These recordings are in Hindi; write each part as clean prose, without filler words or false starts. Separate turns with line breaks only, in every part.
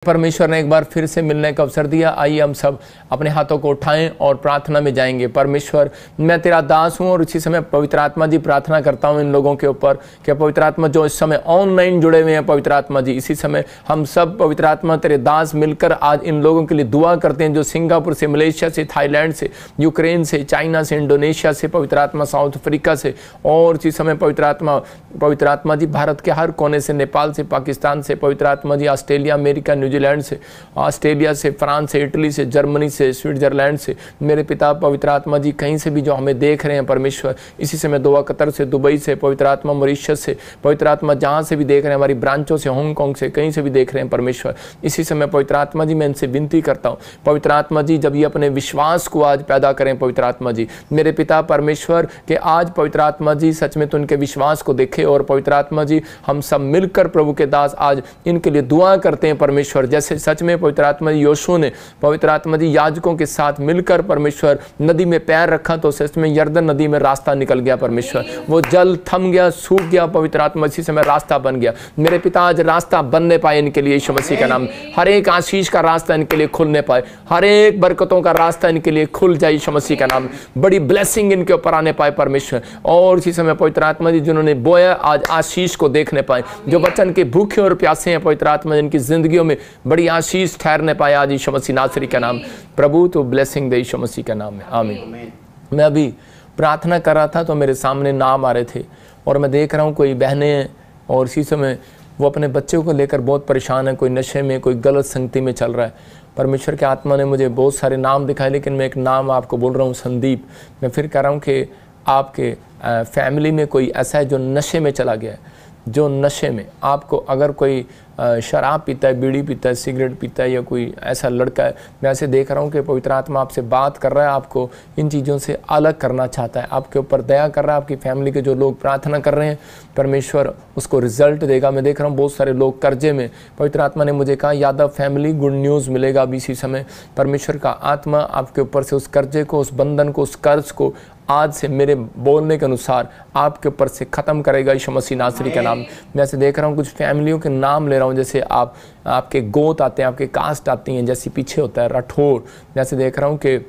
परमेश्वर ने एक बार फिर से मिलने का अवसर दिया। आइए हम सब अपने हाथों को उठाएं और प्रार्थना में जाएंगे। परमेश्वर, मैं तेरा दास हूं और इसी समय पवित्र आत्मा जी प्रार्थना करता हूं इन लोगों के ऊपर कि पवित्र आत्मा जो इस समय ऑनलाइन जुड़े हुए हैं, पवित्र आत्मा जी इसी समय हम सब पवित्र आत्मा तेरे दास मिलकर आज इन लोगों के लिए दुआ करते हैं जो सिंगापुर से, मलेशिया से, थाईलैंड से, यूक्रेन से, चाइना से, इंडोनेशिया से, पवित्र आत्मा साउथ अफ्रीका से, और इसी समय पवित्र आत्मा जी भारत के हर कोने से, नेपाल से, पाकिस्तान से, पवित्र आत्मा जी ऑस्ट्रेलिया, अमेरिका, न्यूजीलैंड से, ऑस्ट्रेलिया से, फ्रांस से, इटली से, जर्मनी से, स्विट्जरलैंड से, मेरे पिता पवित्र आत्मा जी कहीं से भी जो हमें देख रहे हैं परमेश्वर, इसी समय दोहा, कतर से, दुबई से, पवित्र आत्मा मॉरिशस से, पवित्र आत्मा जहाँ से भी देख रहे हैं, हमारी ब्रांचों से, हांगकांग से, कहीं से भी देख रहे हैं परमेश्वर, इसी समय पवित्र आत्मा जी मैं इनसे विनती करता हूँ पवित्र आत्मा जी जब ये अपने विश्वास को आज पैदा करें पवित्र आत्मा जी, मेरे पिता परमेश्वर के आज पवित्र आत्मा जी सच में तो उनके विश्वास को देखे, और पवित्र आत्मा जी हम सब मिलकर प्रभु के दास आज इनके लिए दुआ करते हैं परमेश्वर। जैसे सच में पवित्र आत्मा जी योशू ने पवित्र आत्मा जी याजकों के साथ मिलकर परमेश्वर नदी में पैर रखा तो सच में यरदन नदी में रास्ता निकल गया परमेश्वर, वो जल थम गया, सूख गया, पवित्र आत्मा इसी समय रास्ता बन गया। मेरे पिता आज रास्ता बनने पाए इनके लिए यीशु मसीह का नाम, हर एक आशीष का रास्ता इनके लिए खुलने पाए, हर एक बरकतों का रास्ता इनके लिए खुल जाए यीशु मसीह का नाम, बड़ी ब्लेसिंग इनके ऊपर आने पाए परमेश्वर। और इसी समय पवित्र आत्मा जी जिन्होंने बोया आज आशीष को देखने पाए, जो वचन के भूखे और प्यासे हैं पवित्र आत्मा इनकी जिंदगियों में बड़ी आशीष ठहरने पाए आज यीशु मसीह नासरी का नाम। प्रभु तो ब्लेसिंग दे यीशु मसीह का नाम में, आमीन। मैं अभी प्रार्थना कर रहा था तो मेरे सामने नाम आ रहे थे और मैं देख रहा हूँ कोई बहनें और इसी समय वो अपने बच्चों को लेकर बहुत परेशान है, कोई नशे में, कोई गलत संगति में चल रहा है। परमेश्वर के आत्मा ने मुझे बहुत सारे नाम दिखाए, लेकिन मैं एक नाम आपको बोल रहा हूँ, संदीप। मैं फिर कह रहा हूँ कि आपके फैमिली में कोई ऐसा है जो नशे में चला गया है, जो नशे में आपको अगर कोई शराब पीता है, बीड़ी पीता है, सिगरेट पीता है, या कोई ऐसा लड़का है, मैं ऐसे देख रहा हूँ कि पवित्र आत्मा आपसे बात कर रहा है, आपको इन चीज़ों से अलग करना चाहता है, आपके ऊपर दया कर रहा है। आपकी फैमिली के जो लोग प्रार्थना कर रहे हैं परमेश्वर उसको रिजल्ट देगा। मैं देख रहा हूँ बहुत सारे लोग कर्जे में, पवित्र आत्मा ने मुझे कहा यादव फैमिली गुड न्यूज़ मिलेगा अभी इसी समय। परमेश्वर का आत्मा आपके ऊपर से उस कर्जे को, उस बंधन को, उस कर्ज को आज से मेरे बोलने के अनुसार आपके ऊपर से ख़त्म करेगा यीशु मसीह नासरी का नाम। मैं ऐसे देख रहा हूँ कुछ फैमिलियों के नाम ले रहा हूँ, जैसे आपके गोत आते हैं, आपके कास्ट आती हैं, जैसे पीछे होता है राठौर। मैं ऐसे देख रहा हूँ कि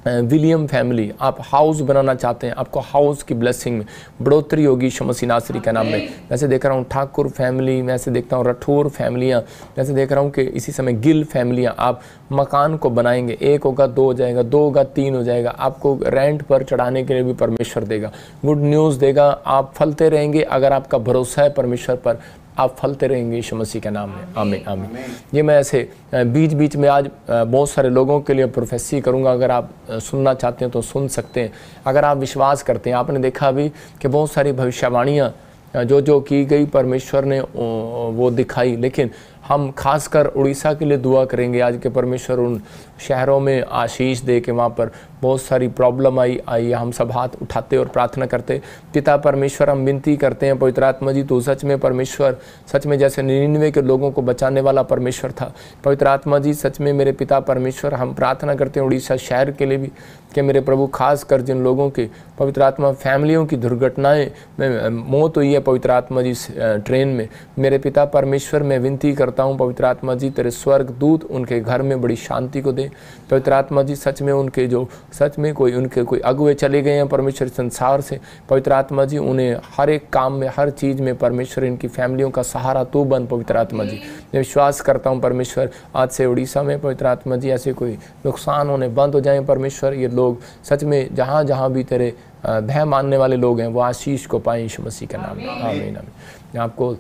विलियम फैमिली, आप हाउस बनाना चाहते हैं, आपको हाउस की ब्लेसिंग में बढ़ोतरी होगी यीशु मसीह नासरी का नाम में। वैसे देख रहा हूँ ठाकुर फैमिली, मैं ऐसे देखता हूँ राठौर फैमिलियाँ, वैसे देख रहा हूँ कि इसी समय गिल फैमिलियाँ, आप मकान को बनाएंगे, 1 होगा 2 हो जाएगा, 2 होगा 3 हो जाएगा, आपको रेंट पर चढ़ाने के लिए भी परमेश्वर देगा, गुड न्यूज़ देगा। आप फलते रहेंगे अगर आपका भरोसा है परमेश्वर पर, आप फलते रहेंगे यीशु मसीह के नाम में, आमीन आमीन। ये मैं ऐसे बीच बीच में आज बहुत सारे लोगों के लिए प्रोफेसी करूंगा, अगर आप सुनना चाहते हैं तो सुन सकते हैं, अगर आप विश्वास करते हैं। आपने देखा अभी कि बहुत सारी भविष्यवाणियाँ जो की गई परमेश्वर ने वो दिखाई, लेकिन हम खासकर उड़ीसा के लिए दुआ करेंगे आज के परमेश्वर उन शहरों में आशीष दे के वहाँ पर बहुत सारी प्रॉब्लम आई हम सब हाथ उठाते और प्रार्थना करते। पिता परमेश्वर हम विनती करते हैं पवित्र आत्मा जी, तो सच में परमेश्वर, सच में जैसे 99 के लोगों को बचाने वाला परमेश्वर था, पवित्र आत्मा जी सच में मेरे पिता परमेश्वर हम प्रार्थना करते हैं उड़ीसा शहर के लिए भी कि मेरे प्रभु खास कर जिन लोगों के पवित्र आत्मा फैमिलियों की दुर्घटनाएं में मौत हुई है पवित्र आत्मा जी ट्रेन में, मेरे पिता परमेश्वर मैं विनती करता हूँ पवित्र आत्मा जी तेरे स्वर्ग दूत उनके घर में बड़ी शांति को दे। पवित्र आत्मा जी सच में उनके जो सच में कोई अगुए चले गए हैं परमेश्वर संसार से, पवित्र आत्मा जी उन्हें हर एक काम में, हर चीज़ में परमेश्वर इनकी फैमिलियों का सहारा तू बन पवित्र आत्मा जी। मैं विश्वास करता हूँ परमेश्वर आज से उड़ीसा में पवित्र आत्मा जी ऐसे कोई नुकसान होने बंद हो जाए परमेश्वर, ये लोग सच में जहाँ जहाँ भी तेरे भय मानने वाले लोग हैं वो आशीष को पाएं यीशु मसीह का नाम में, आमीन आमीन। आपको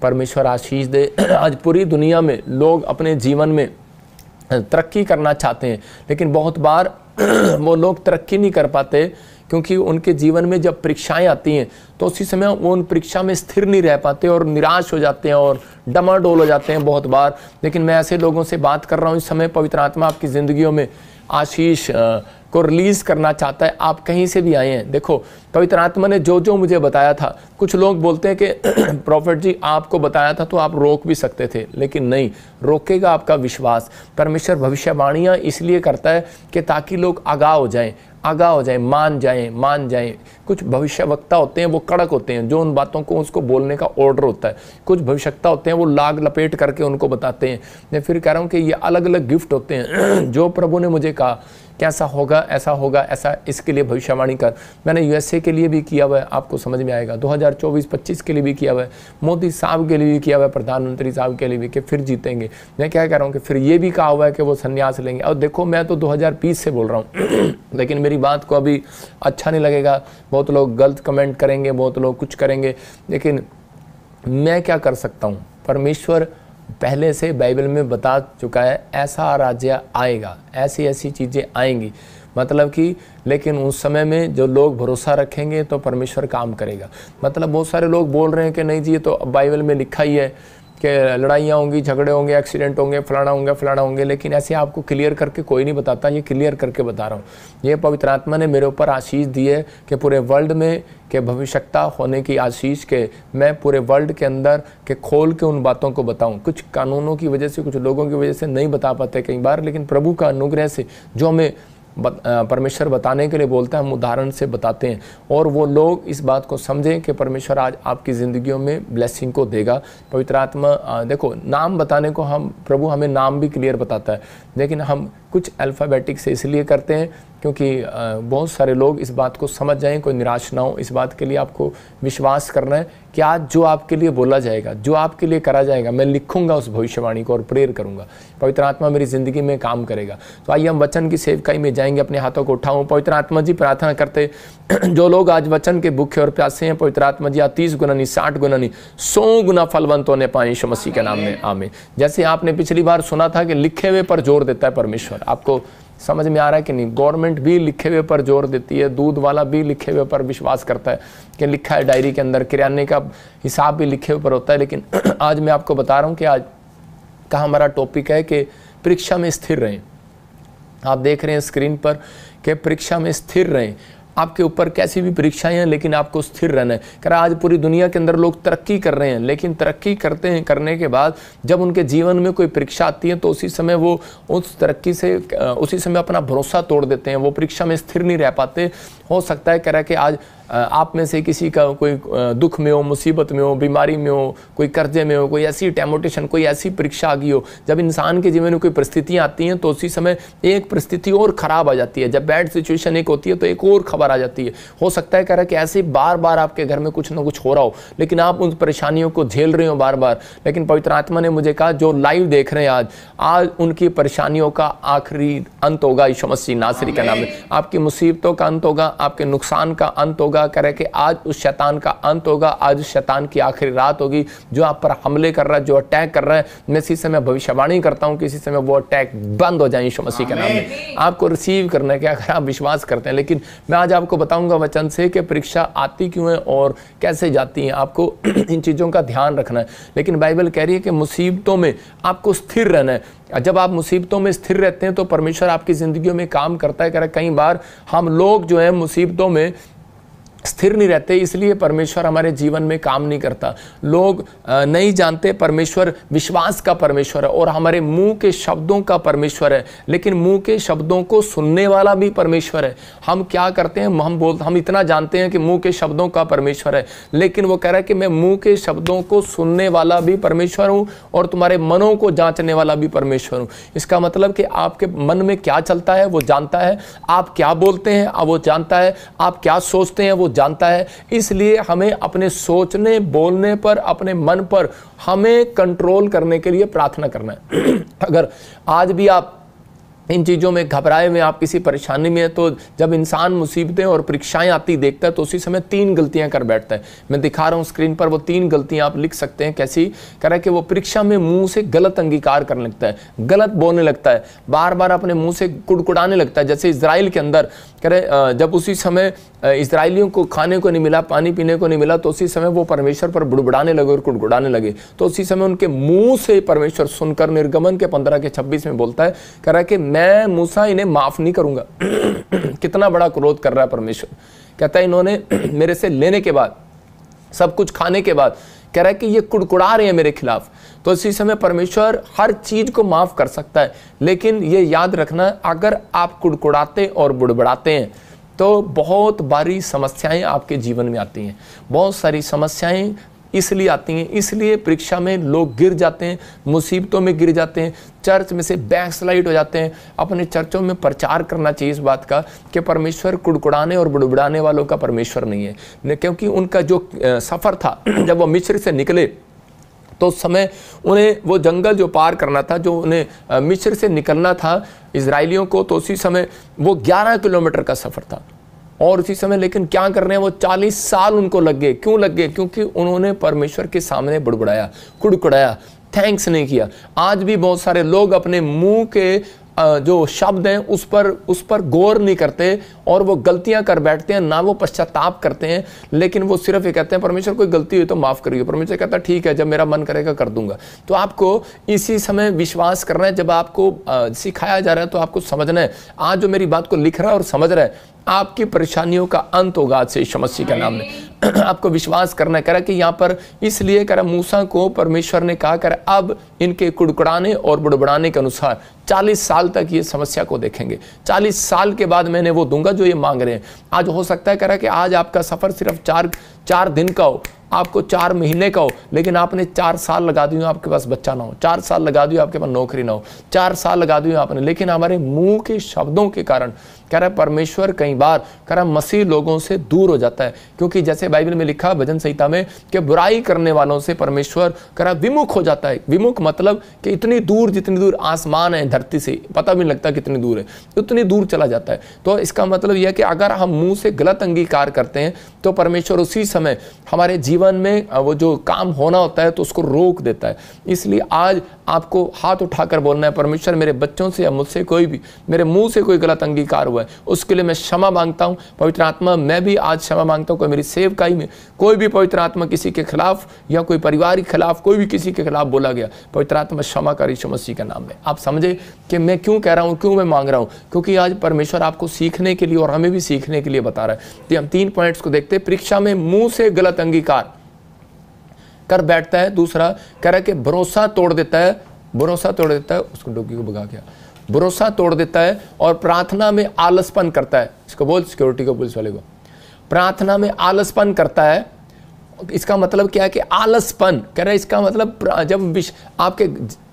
परमेश्वर आशीष दे। आज पूरी दुनिया में लोग अपने जीवन में तरक्की करना चाहते हैं, लेकिन बहुत बार वो लोग तरक्की नहीं कर पाते क्योंकि उनके जीवन में जब परीक्षाएं आती हैं तो उसी समय वो उन परीक्षा में स्थिर नहीं रह पाते और निराश हो जाते हैं और डमाडोल हो जाते हैं बहुत बार। लेकिन मैं ऐसे लोगों से बात कर रहा हूँ, इस समय पवित्र आत्मा आपकी ज़िंदगियों में आशीष को रिलीज़ करना चाहता है। आप कहीं से भी आए हैं, देखो पवित्र आत्मा ने जो मुझे बताया था कुछ लोग बोलते हैं कि प्रॉफिट जी आपको बताया था तो आप रोक भी सकते थे, लेकिन नहीं, रोकेगा आपका विश्वास। परमेश्वर भविष्यवाणियाँ इसलिए करता है कि ताकि लोग आगाह हो जाएं, मान जाएं। कुछ भविष्यवक्ता होते हैं वो कड़क होते हैं, जो उन बातों को उसको बोलने का ऑर्डर होता है। कुछ भविष्यवक्ता होते हैं वो लाग लपेट करके उनको बताते हैं। मैं फिर कह रहा हूँ कि ये अलग अलग गिफ्ट होते हैं। जो प्रभु ने मुझे कहा कैसा होगा, ऐसा होगा, ऐसा, इसके लिए भविष्यवाणी कर। मैंने यूएसए के लिए भी किया हुआ है, आपको समझ में आएगा। 2024-25 के लिए भी किया हुआ है, मोदी साहब के लिए भी किया हुआ है, प्रधानमंत्री साहब के लिए भी, कि फिर जीतेंगे। मैं क्या कह रहा हूँ कि फिर ये भी कहा हुआ है कि वो संन्यास लेंगे। और देखो मैं तो 2020 से बोल रहा हूँ लेकिन मेरी बात को अभी अच्छा नहीं लगेगा, बहुत लोग गलत कमेंट करेंगे, बहुत लोग कुछ करेंगे, लेकिन मैं क्या कर सकता हूँ। परमेश्वर पहले से बाइबल में बता चुका है ऐसा राज्य आएगा, ऐसी ऐसी चीज़ें आएंगी, मतलब कि, लेकिन उस समय में जो लोग भरोसा रखेंगे तो परमेश्वर काम करेगा। मतलब बहुत सारे लोग बोल रहे हैं कि नहीं जी ये तो बाइबल में लिखा ही है कि लड़ाइयाँ होंगी, झगड़े होंगे, एक्सीडेंट होंगे, फलाना होंगे, लेकिन ऐसे आपको क्लियर करके कोई नहीं बताता। ये क्लियर करके बता रहा हूँ। ये पवित्र आत्मा ने मेरे ऊपर आशीष दी है कि पूरे वर्ल्ड में के भविष्यवक्ता होने की आशीष के मैं पूरे वर्ल्ड के अंदर के खोल के उन बातों को बताऊं। कुछ कानूनों की वजह से, कुछ लोगों की वजह से नहीं बता पाते कई बार, लेकिन प्रभु का अनुग्रह से जो हमें परमेश्वर बताने के लिए बोलता है हम उदाहरण से बताते हैं, और वो लोग इस बात को समझें कि परमेश्वर आज आपकी ज़िंदगियों में ब्लेसिंग को देगा। पवित्र आत्मा देखो, नाम बताने को हम, प्रभु हमें नाम भी क्लियर बताता है, लेकिन हम कुछ अल्फ़ाबेटिक से इसलिए करते हैं क्योंकि बहुत सारे लोग इस बात को समझ जाएं, कोई निराश ना हो। इस बात के लिए आपको विश्वास करना है कि आज जो आपके लिए बोला जाएगा, जो आपके लिए करा जाएगा, मैं लिखूंगा उस भविष्यवाणी को और प्रेयर करूंगा, पवित्र आत्मा मेरी ज़िंदगी में काम करेगा। तो आइए हम वचन की सेवकाई में जाएंगे, अपने हाथों को उठाऊं। पवित्र आत्मा जी प्रार्थना करते जो लोग आज वचन के भूखे और प्यासे हैं, पवित्र आत्मा जी 30 गुना नहीं, 60 गुना नहीं, 100 गुना फलवंत होने पाए यीशु मसीह के नाम में, आमीन। जैसे आपने पिछली बार सुना था कि लिखे हुए पर जोर देता है परमेश्वर, आपको समझ में आ रहा है कि नहीं? गवर्नमेंट भी लिखे हुए पर जोर देती है, दूध वाला भी लिखे हुए पर विश्वास करता है कि लिखा है डायरी के अंदर, किराने का हिसाब भी लिखे हुए पर होता है। लेकिन आज मैं आपको बता रहा हूँ कि आज का हमारा टॉपिक है कि परीक्षा में स्थिर रहें। आप देख रहे हैं स्क्रीन पर कि परीक्षा में स्थिर रहें। आपके ऊपर कैसी भी परीक्षाएं हैं, लेकिन आपको स्थिर रहना है। कह रहा आज पूरी दुनिया के अंदर लोग तरक्की कर रहे हैं, लेकिन तरक्की करते हैं, करने के बाद जब उनके जीवन में कोई परीक्षा आती है तो उसी समय वो उस तरक्की से उसी समय अपना भरोसा तोड़ देते हैं, वो परीक्षा में स्थिर नहीं रह पाते। हो सकता है कह रहा है कि आज आप में से किसी का कोई दुख में हो, मुसीबत में हो, बीमारी में हो, कोई कर्जे में हो, कोई ऐसी टेम्पटेशन, कोई ऐसी परीक्षा आ गई हो। जब इंसान के जीवन में कोई परिस्थितियाँ आती हैं तो उसी समय एक परिस्थिति और ख़राब आ जाती है। जब बैड सिचुएशन एक होती है तो एक और खबर आ जाती है। हो सकता है कह रहा है कि ऐसे बार बार आपके घर में कुछ ना कुछ हो रहा हो, लेकिन आप उन परेशानियों को झेल रहे हो बार बार। लेकिन पवित्र आत्मा ने मुझे कहा जो लाइव देख रहे हैं आज उनकी परेशानियों का आखिरी अंत होगा यीशु मसीह नासरी का नाम में। आपकी मुसीबतों का अंत होगा, आपके नुकसान का अंत होगा। करे कि आज उस शैतान का अंत होगा, आज उस शैतान की आखिरी रात होगी जो आप पर हमले कर रहा है, जो अटैक कर रहा है। मैं इसी समय भविष्यवाणी करता हूं कि इसी समय वो अटैक बंद हो जाए यीशु मसीह के नाम में। आपको रिसीव करना है कि अगर आप विश्वास करते हैं। लेकिन मैं आज आपको बताऊंगा वचन से कि परीक्षा आती क्यों है और कैसे जाती है, आपको इन चीज़ों का ध्यान रखना है। लेकिन बाइबल कह रही है कि मुसीबतों में आपको स्थिर रहना है। जब आप मुसीबतों में स्थिर रहते हैं तो परमेश्वर आपकी ज़िंदगियों में काम करता है। कह रहा है कई बार हम लोग जो है मुसीबतों में स्थिर नहीं रहते, इसलिए परमेश्वर हमारे जीवन में काम नहीं करता। लोग नहीं जानते परमेश्वर विश्वास का परमेश्वर है और हमारे मुंह के शब्दों का परमेश्वर है, लेकिन मुंह के शब्दों को सुनने वाला भी परमेश्वर है। हम क्या करते हैं, हम इतना जानते हैं कि मुंह के शब्दों का परमेश्वर है, लेकिन वो कह रहा है कि मैं मुंह के शब्दों को सुनने वाला भी परमेश्वर हूँ और तुम्हारे मनों को जांचने वाला भी परमेश्वर हूँ। इसका मतलब कि आपके मन में क्या चलता है वो जानता है, आप क्या बोलते हैं वो जानता है, आप क्या सोचते हैं वो जानता है। इसलिए हमें अपने सोचने बोलने पर, अपने मन पर हमें कंट्रोल करने के लिए प्रार्थना करना है। अगर आज भी आप इन चीज़ों में घबराए हुए, आप किसी परेशानी में है, तो जब इंसान मुसीबतें और परीक्षाएं आती देखता है तो उसी समय 3 गलतियां कर बैठता है। मैं दिखा रहा हूं स्क्रीन पर, वो 3 गलतियां आप लिख सकते हैं। कैसी? कह रहा है कि वो परीक्षा में मुंह से गलत अंगीकार करने लगता है, गलत बोलने लगता है, बार बार अपने मुंह से कुड़कुड़ाने लगता है। जैसे इजराइल के अंदर कह रहे जब उसी समय इजराइलियों को खाने को नहीं मिला, पानी पीने को नहीं मिला, तो उसी समय वो परमेश्वर पर बुड़बुड़ाने लगे और कुड़कुड़ाने लगे। तो उसी समय उनके मुंह से परमेश्वर सुनकर निर्गमन के 15-26 में बोलता है, कह रहा है कि मैं मूसा इन्हें माफ नहीं करूंगा। कितना बड़ा क्रोध कर रहा है परमेश्वर। कहता है इन्होंने मेरे से लेने के बाद सब कुछ खाने के बाद कह रहा है कि ये कुड़कुड़ा रहे हैं मेरे खिलाफ। तो इसी समय परमेश्वर हर चीज को माफ कर सकता है, लेकिन ये याद रखना, अगर आप कुड़कुड़ाते और बुड़बड़ाते हैं तो बहुत बारी समस्याएं आपके जीवन में आती हैं। बहुत सारी समस्याएं इसलिए आती हैं, इसलिए परीक्षा में लोग गिर जाते हैं, मुसीबतों में गिर जाते हैं, चर्च में से बैकस्लाइड हो जाते हैं। अपने चर्चों में प्रचार करना चाहिए इस बात का कि परमेश्वर कुड़कुड़ाने और बुड़बुड़ाने वालों का परमेश्वर नहीं है, क्योंकि उनका जो सफ़र था जब वो मिस्र से निकले तो उस समय उन्हें वो जंगल जो पार करना था, जो उन्हें मिस्र से निकलना था इजराइलियों को, तो उसी समय वो 11 किलोमीटर का सफ़र था। और उसी समय लेकिन क्या कर रहे हैं, वो 40 साल उनको लग गए। क्यों लग गए? क्योंकि उन्होंने परमेश्वर के सामने बुड़बुड़ाया, कुड़कुड़ाया, थैंक्स नहीं किया। आज भी बहुत सारे लोग अपने मुंह के जो शब्द हैं उस पर गौर नहीं करते और वो गलतियां कर बैठते हैं, ना वो पश्चाताप करते हैं, लेकिन वो सिर्फ ये कहते हैं परमेश्वर कोई गलती हुई तो माफ करिए। परमेश्वर कहता है ठीक है, जब मेरा मन करेगा कर दूंगा। तो आपको इसी समय विश्वास करना है। जब आपको सिखाया जा रहा है तो आपको समझना है, आज जो मेरी बात को लिख रहा है और समझ रहा है, आपकी परेशानियों का अंत होगा आज से यीशु मसीह का नाम में। आपको विश्वास करना है। कह रहा कि यहाँ पर इसलिए कह रहा मूसा को परमेश्वर ने कहा कर अब इनके कुड़कुड़ाने और बुड़बुड़ाने के अनुसार 40 साल तक ये समस्या को देखेंगे। 40 साल के बाद मैंने वो दूंगा जो ये मांग रहे हैं। आज हो सकता है कह रहा कि आज आपका सफर सिर्फ चार दिन का हो, आपको 4 महीने का हो, लेकिन आपने 4 साल लगा दिए आपके पास बच्चा ना हो, 4 साल लगा दिए आपके पास नौकरी ना हो, 4 साल लगा दिए आपने, लेकिन हमारे मुंह के शब्दों के कारण कह रहा है परमेश्वर कई बार कह रहा मसीह लोगों से दूर हो जाता है। क्योंकि जैसे बाइबल में लिखा भजन संहिता में कि बुराई करने वालों से परमेश्वर कह रहा विमुख हो जाता है। विमुख मतलब कि इतनी दूर, जितनी दूर आसमान है धरती से, पता भी नहीं लगता कितनी दूर है, उतनी दूर चला जाता है। तो इसका मतलब यह है कि अगर हम मुंह से गलत अंगीकार करते हैं तो परमेश्वर उसी समय हमारे जीवन में वो जो काम होना होता है तो उसको रोक देता है। इसलिए आज आपको हाथ उठाकर बोलना है, परमेश्वर मेरे बच्चों से या मुझसे कोई भी मेरे मुंह से कोई गलत अंगीकार हुआ है उसके लिए मैं क्षमा मांगता हूं। पवित्र आत्मा मैं भी आज क्षमा मांगता हूं। कोई मेरी सेवकाई में कोई भी पवित्र आत्मा किसी के खिलाफ या कोई परिवार के खिलाफ कोई भी किसी के खिलाफ बोला गया, पवित्र आत्मा क्षमा कर यीशु मसीह के नाम में। आप समझे कि मैं क्यों कह रहा हूं, क्यों मैं मांग रहा हूं? क्योंकि आज परमेश्वर आपको सीखने के लिए और हमें भी सीखने के लिए बता रहा है। तो हम 3 पॉइंट्स को देखते हैं। परीक्षा में मुंह से गलत अंगीकार कर बैठता है। दूसरा कह रहा है कि भरोसा तोड़ देता है, भरोसा तोड़ देता है, उसको डोगी को भगा गया, भरोसा तोड़ देता है और प्रार्थना में आलसपन करता है। इसको बोल सिक्योरिटी को, पुलिस वाले को, प्रार्थना में आलसपन करता है। इसका मतलब क्या है कि आलसपन कह रहा है, इसका मतलब जब आपके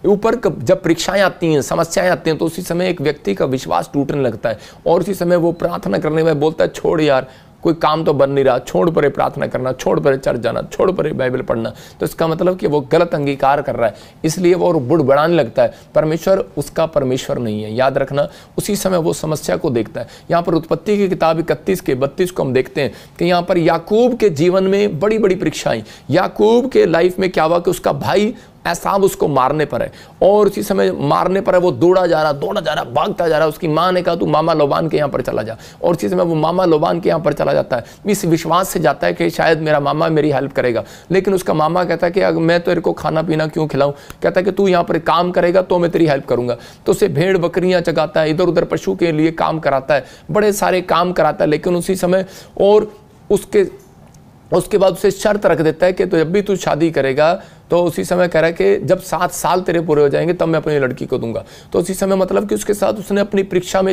ऊपर जब परीक्षाएं आती हैं, समस्याएं आती हैं, तो उसी समय एक व्यक्ति का विश्वास टूटने लगता है और उसी समय वो प्रार्थना करने में बोलता है छोड़ यार, कोई काम तो बन नहीं रहा, छोड़ परे प्रार्थना करना, छोड़ परे चर्च जाना, छोड़ परे बाइबल पढ़ना। तो इसका मतलब कि वो गलत अंगीकार कर रहा है, इसलिए वो बुड़बड़ाने लगता है। परमेश्वर उसका परमेश्वर नहीं है, याद रखना। उसी समय वो समस्या को देखता है। यहाँ पर उत्पत्ति की किताब 31 के 32 को हम देखते हैं कि यहाँ पर याकूब के जीवन में बड़ी बड़ी परीक्षाएं, याकूब के लाइफ में क्या हुआ कि उसका भाई एसाव उसको मारने पर है और उसी समय मारने पर है वो दौड़ा जा रहा, भागता जा रहा। उसकी माँ ने कहा तू मामा लोबान के यहाँ पर चला जा, और उसी समय वो मामा लोबान के यहाँ पर चला जाता है। इस विश्वास से जाता है कि शायद मेरा मामा मेरी हेल्प करेगा, लेकिन उसका मामा कहता है कि अगर मैं तेरे को खाना पीना क्यों खिलाऊं, कहता है कि तू यहाँ पर काम करेगा तो मैं तेरी हेल्प करूंगा। तो उसे भेड़ बकरियां चगाता है, इधर उधर पशु के लिए काम कराता है, बड़े सारे काम कराता है, लेकिन उसी समय और उसके बाद उसे शर्त रख देता है कि तो जब भी तू शादी करेगा तो उसी समय कह रहा है कि जब 7 साल तेरे पूरे हो जाएंगे तब मैं अपनी लड़की को दूंगा। तो उसी समय मतलब कि उसके साथ उसने अपनी परीक्षा में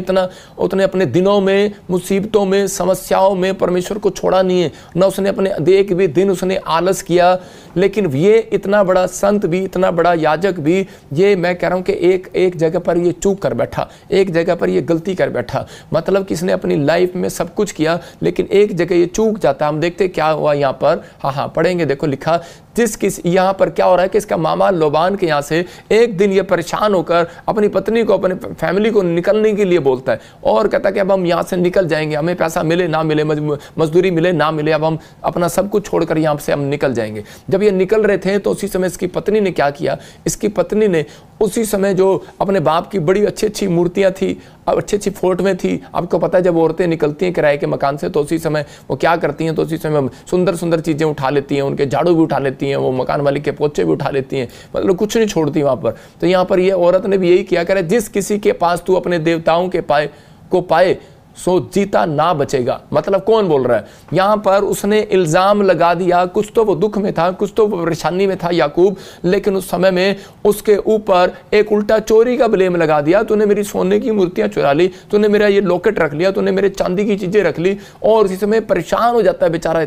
उतने अपने दिनों में, मुसीबतों में, समस्याओं में परमेश्वर को छोड़ा नहीं है, ना उसने अपने एक भी दिन उसने आलस किया। लेकिन ये इतना बड़ा संत भी, इतना बड़ा याजक भी, ये मैं कह रहा हूँ कि एक जगह पर ये चूक कर बैठा, एक जगह पर ये गलती कर बैठा। मतलब कि इसने अपनी लाइफ में सब कुछ किया लेकिन एक जगह ये चूक जाता है। हम देखते क्या हुआ यहाँ पर, हाँ पढ़ेंगे, देखो लिखा यहाँ पर क्या हो रहा है कि इसका मामा लोबान के यहाँ से एक दिन ये परेशान होकर अपनी पत्नी को, अपने फैमिली को निकलने के लिए बोलता है और कहता है कि अब हम यहाँ से निकल जाएंगे, हमें पैसा मिले ना मिले, मजदूरी मिले ना मिले, अब हम अपना सब कुछ छोड़कर यहाँ से हम निकल जाएंगे। जब ये निकल रहे थे तो उसी समय इसकी पत्नी ने क्या किया, इसकी पत्नी ने उसी समय जो अपने बाप की बड़ी अच्छी अच्छी मूर्तियाँ थी, अच्छी अच्छी फोर्ट में थी। आपको पता है जब औरतें निकलती हैं किराए के मकान से तो उसी समय वो क्या करती हैं, तो उसी समय सुंदर सुंदर चीज़ें उठा लेती हैं, उनके झाड़ू भी उठा लेती हैं, वो मकान मालिक के पोचे भी उठा लेती हैं, मतलब कुछ नहीं छोड़ती वहाँ पर। तो यहाँ पर ये औरत ने भी यही किया, कह रहा जिस किसी के पास तू अपने देवताओं के पाए सो जीता ना बचेगा। मतलब कौन बोल रहा है यहाँ पर? उसने इल्ज़ाम लगा दिया, कुछ तो वो दुख में था, कुछ तो वो परेशानी में था याकूब, लेकिन उस समय में उसके ऊपर एक उल्टा चोरी का ब्लेम लगा दिया। तूने मेरी सोने की मूर्तियां चुरा ली, तूने मेरा ये लॉकेट रख लिया, तूने मेरे चांदी की चीज़ें रख ली। और इसी समय परेशान हो जाता है बेचारा,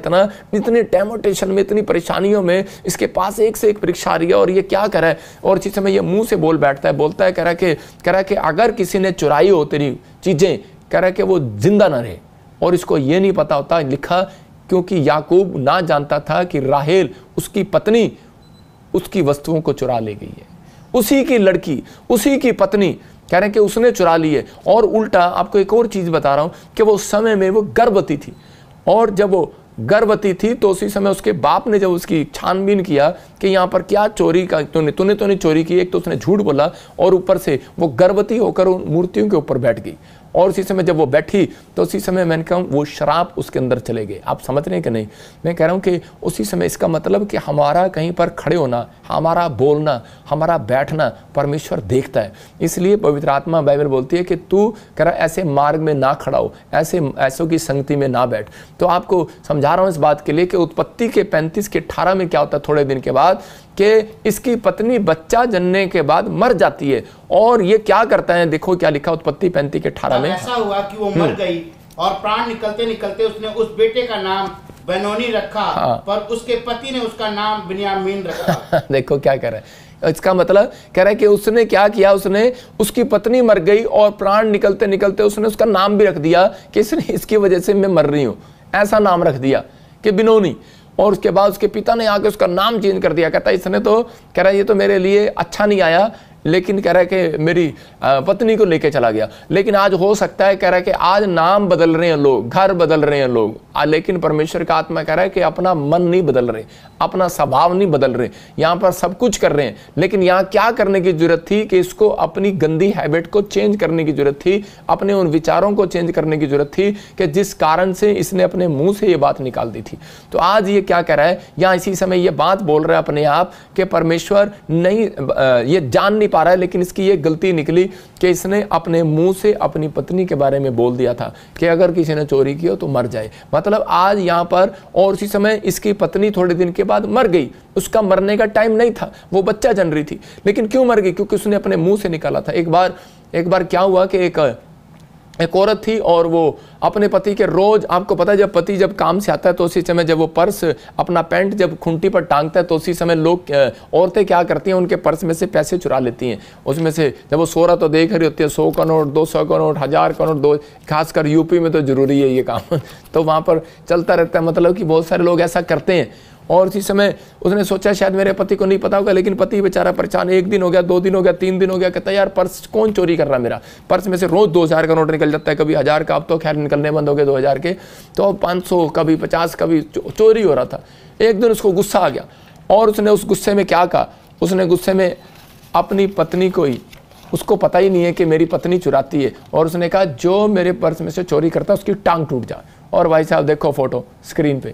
इतने टेम्पटेशन में, इतनी परेशानियों में, इसके पास एक से एक परीक्षा आ रही है और ये क्या करे। और इसी समय ये मुंह से बोल बैठता है, बोलता है, कह रहा कि अगर किसी ने चुराई हो तेरी चीज़ें, कह रहा कि वो जिंदा ना रहे। और इसको ये नहीं पता होता, लिखा क्योंकि याकूब ना जानता था कि राहेल उसकी पत्नी उसकी वस्तुओं को चुरा ले गई है, उसी की लड़की, उसी की पत्नी, कह रहे हैं कि उसने चुरा ली है। और उल्टा आपको एक और चीज़ बता रहा हूँ कि वो उस समय में वो गर्भवती थी, और जब वो गर्भवती थी तो उसी समय उसके बाप ने जब उसकी छानबीन किया कि यहाँ पर क्या चोरी का, तूने तो नहीं चोरी की, एक तो उसने झूठ बोला और ऊपर से वो गर्भवती होकर उन मूर्तियों के ऊपर बैठ गई। और उसी समय जब वो बैठी तो उसी समय मैंने कहा वो शराब उसके अंदर चले गए। आप समझ रहे हैं कि नहीं? मैं कह रहा हूँ कि उसी समय, इसका मतलब कि हमारा कहीं पर खड़े होना, हमारा बोलना, हमारा बैठना परमेश्वर देखता है। इसलिए पवित्र आत्मा बाइबल बोलती है कि तू कह रहा ऐसे मार्ग में ना खड़ा हो, ऐसों की संगति में ना बैठ। तो आपको समझा रहा हूँ इस बात के लिए कि उत्पत्ति के 35 के 18 में क्या होता है थोड़े दिन के बाद, कि इसकी पत्नी बच्चा जनने के बाद मर जाती है। और ये क्या करता है, देखो क्या लिखा उत्पत्ति 35 के 18 में।
ऐसा हुआ कि वो मर गई और प्राण निकलते निकलते उसने उस बेटे का नाम बेनोनी रखा। हाँ। पर उसके पति ने उसका नाम बिन्यामीन रखा।
देखो क्या कर रहा है, इसका मतलब कह रहा है कि उसने क्या किया, उसने उसकी पत्नी मर गई और प्राण निकलते निकलते उसने उसका नाम भी रख दिया कि इसकी वजह से मैं मर रही हूँ, ऐसा नाम रख दिया कि बिनोनी। और उसके बाद उसके पिता ने आके उसका नाम चेंज कर दिया। कहता है इसने तो, कह रहा है ये तो मेरे लिए अच्छा नहीं आया, लेकिन कह रहा है कि मेरी पत्नी को लेके चला गया। लेकिन आज हो सकता है, कह रहा है कि आज नाम बदल रहे हैं लोग, घर बदल रहे हैं लोग, लेकिन परमेश्वर का आत्मा कह रहा है कि अपना मन नहीं बदल रहे, अपना स्वभाव नहीं बदल रहे। यहाँ पर सब कुछ कर रहे हैं, लेकिन यहाँ क्या करने की जरूरत थी कि इसको अपनी गंदी हैबिट को चेंज करने की जरूरत थी, अपने उन विचारों को चेंज करने की जरूरत थी कि जिस कारण से इसने अपने मुंह से ये बात निकाल दी थी। तो आज ये क्या कह रहा है, यहाँ इसी समय ये बात बोल रहा है अपने आप कि परमेश्वर नहीं, ये जान नहीं पा रहा है, लेकिन इसकी ये गलती निकली कि इसने अपने मुंह से अपनी पत्नी के बारे में बोल दिया था कि अगर किसी ने चोरी की हो तो मर जाए। मतलब आज यहाँ पर, और उसी समय इसकी पत्नी थोड़े दिन के बाद मर गई। उसका मरने का टाइम नहीं था, वो बच्चा जन रही थी, लेकिन क्यों मर गई? क्योंकि उसने अपने मुंह से निकाला था। एक बार क्या हुआ कि एक औरत थी और वो अपने पति के रोज, आपको पता है जब पति जब काम से आता है तो उसी समय जब वो पर्स अपना पैंट जब खूंटी पर टांगता है तो उसी समय लोग, औरतें क्या करती हैं, उनके पर्स में से पैसे चुरा लेती हैं। उसमें से जब वो सो रहा तो देख रही होती है 100 का नोट, 200 का नोट, 1000 का नोट, 2, खासकर यूपी में तो जरूरी है ये काम तो वहाँ पर चलता रहता है। मतलब कि बहुत सारे लोग ऐसा करते हैं। और इसी समय उसने सोचा शायद मेरे पति को नहीं पता होगा, लेकिन पति बेचारा परेशान, 1 दिन हो गया, 2 दिन हो गया, 3 दिन हो गया, कहता है यार पर्स कौन चोरी कर रहा है मेरा? पर्स में से रोज 2000 का नोट निकल जाता है, कभी 1000 का, अब तो खैर निकलने बंद हो गए 2000 के, तो 500, कभी 50, कभी चोरी हो रहा था। एक दिन उसको गुस्सा आ गया और उसने उस गुस्से में क्या कहा, उसने गुस्से में अपनी पत्नी को ही, उसको पता ही नहीं है कि मेरी पत्नी चुराती है, और उसने कहा जो मेरे पर्स में से चोरी करता है उसकी टांग टूट जाए। और भाई साहब देखो फोटो स्क्रीन पे,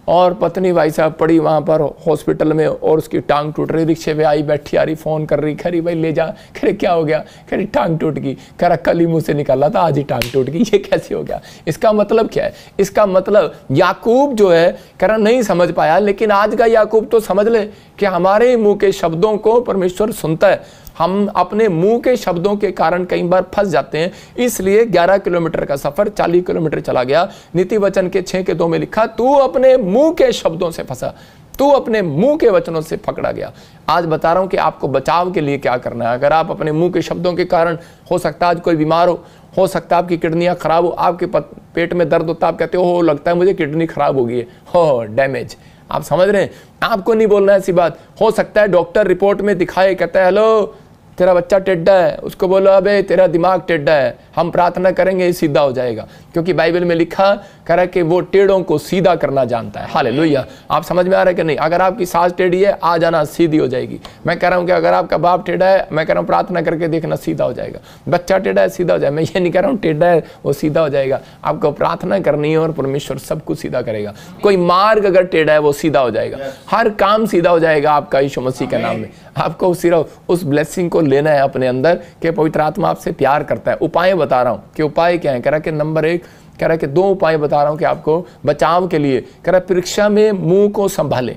और पत्नी भाई साहब पड़ी वहाँ पर हॉस्पिटल में और उसकी टांग टूट रही, रिक्शे पे आई, बैठी आ रही, फ़ोन कर रही, खरी भाई ले जा, खरे क्या हो गया, खरी टांग टूट गई, खरा कल ही मुँह से निकाला था आज ही टांग टूट गई, ये कैसे हो गया? इसका मतलब क्या है? इसका मतलब याकूब जो है करा नहीं समझ पाया, लेकिन आज का याकूब तो समझ ले कि हमारे मुँह के शब्दों को परमेश्वर सुनता है। हम अपने मुंह के शब्दों के कारण कई बार फंस जाते हैं। इसलिए 11 किलोमीटर का सफर 40 किलोमीटर चला गया। नीति वचन के 6:2 में लिखा, तू अपने मुंह के शब्दों से फंसा, तू अपने मुंह के वचनों से पकड़ा गया। आज बता रहा हूं कि आपको बचाव के लिए क्या करना है। अगर आप अपने मुंह के शब्दों के कारण, हो सकता है आज कोई बीमार हो सकता है आपकी किडनियां खराब हो, आपके पेट में दर्द होता है, आप कहते हो लगता है मुझे किडनी खराब हो गई है, हो डैमेज। आप समझ रहे हैं? आपको नहीं बोलना ऐसी बात। हो सकता है डॉक्टर रिपोर्ट में दिखाए, कहता है हेलो तेरा बच्चा टेढ़ा है, उसको बोलो अबे तेरा दिमाग टेढ़ा है, हम प्रार्थना करेंगे सीधा हो जाएगा, क्योंकि बाइबल में लिखा करा कि वो टेढ़ों को सीधा करना जानता है। हालेलुया। आप समझ में आ रहा है कि नहीं? अगर आपकी सास टेढ़ी है, आ जाना सीधी हो जाएगी। मैं कह रहा हूँ कि अगर आपका बाप टेढ़ा है, मैं कह रहा हूँ प्रार्थना करके देखना सीधा हो जाएगा। बच्चा टेढ़ा है, सीधा हो जाएगा। मैं ये नहीं कह रहा हूँ टेढ़ा है वो सीधा हो जाएगा, आपको प्रार्थना करनी है और परमेश्वर सब कुछ सीधा करेगा। कोई मार्ग अगर टेढ़ा है वो सीधा हो जाएगा, हर काम सीधा हो जाएगा आपका यीशु मसीह के नाम में। आपको सिर्फ उस ब्लेसिंग को लेना है अपने अंदर कि पवित्र आत्मा आपसे प्यार करता है। उपाय बता रहा हूँ कि उपाय क्या है। कह रहा कि नंबर 1, कह रहा कि 2 उपाय बता रहा हूँ कि आपको बचाव के लिए। कह रहा परीक्षा में मुंह को संभालें।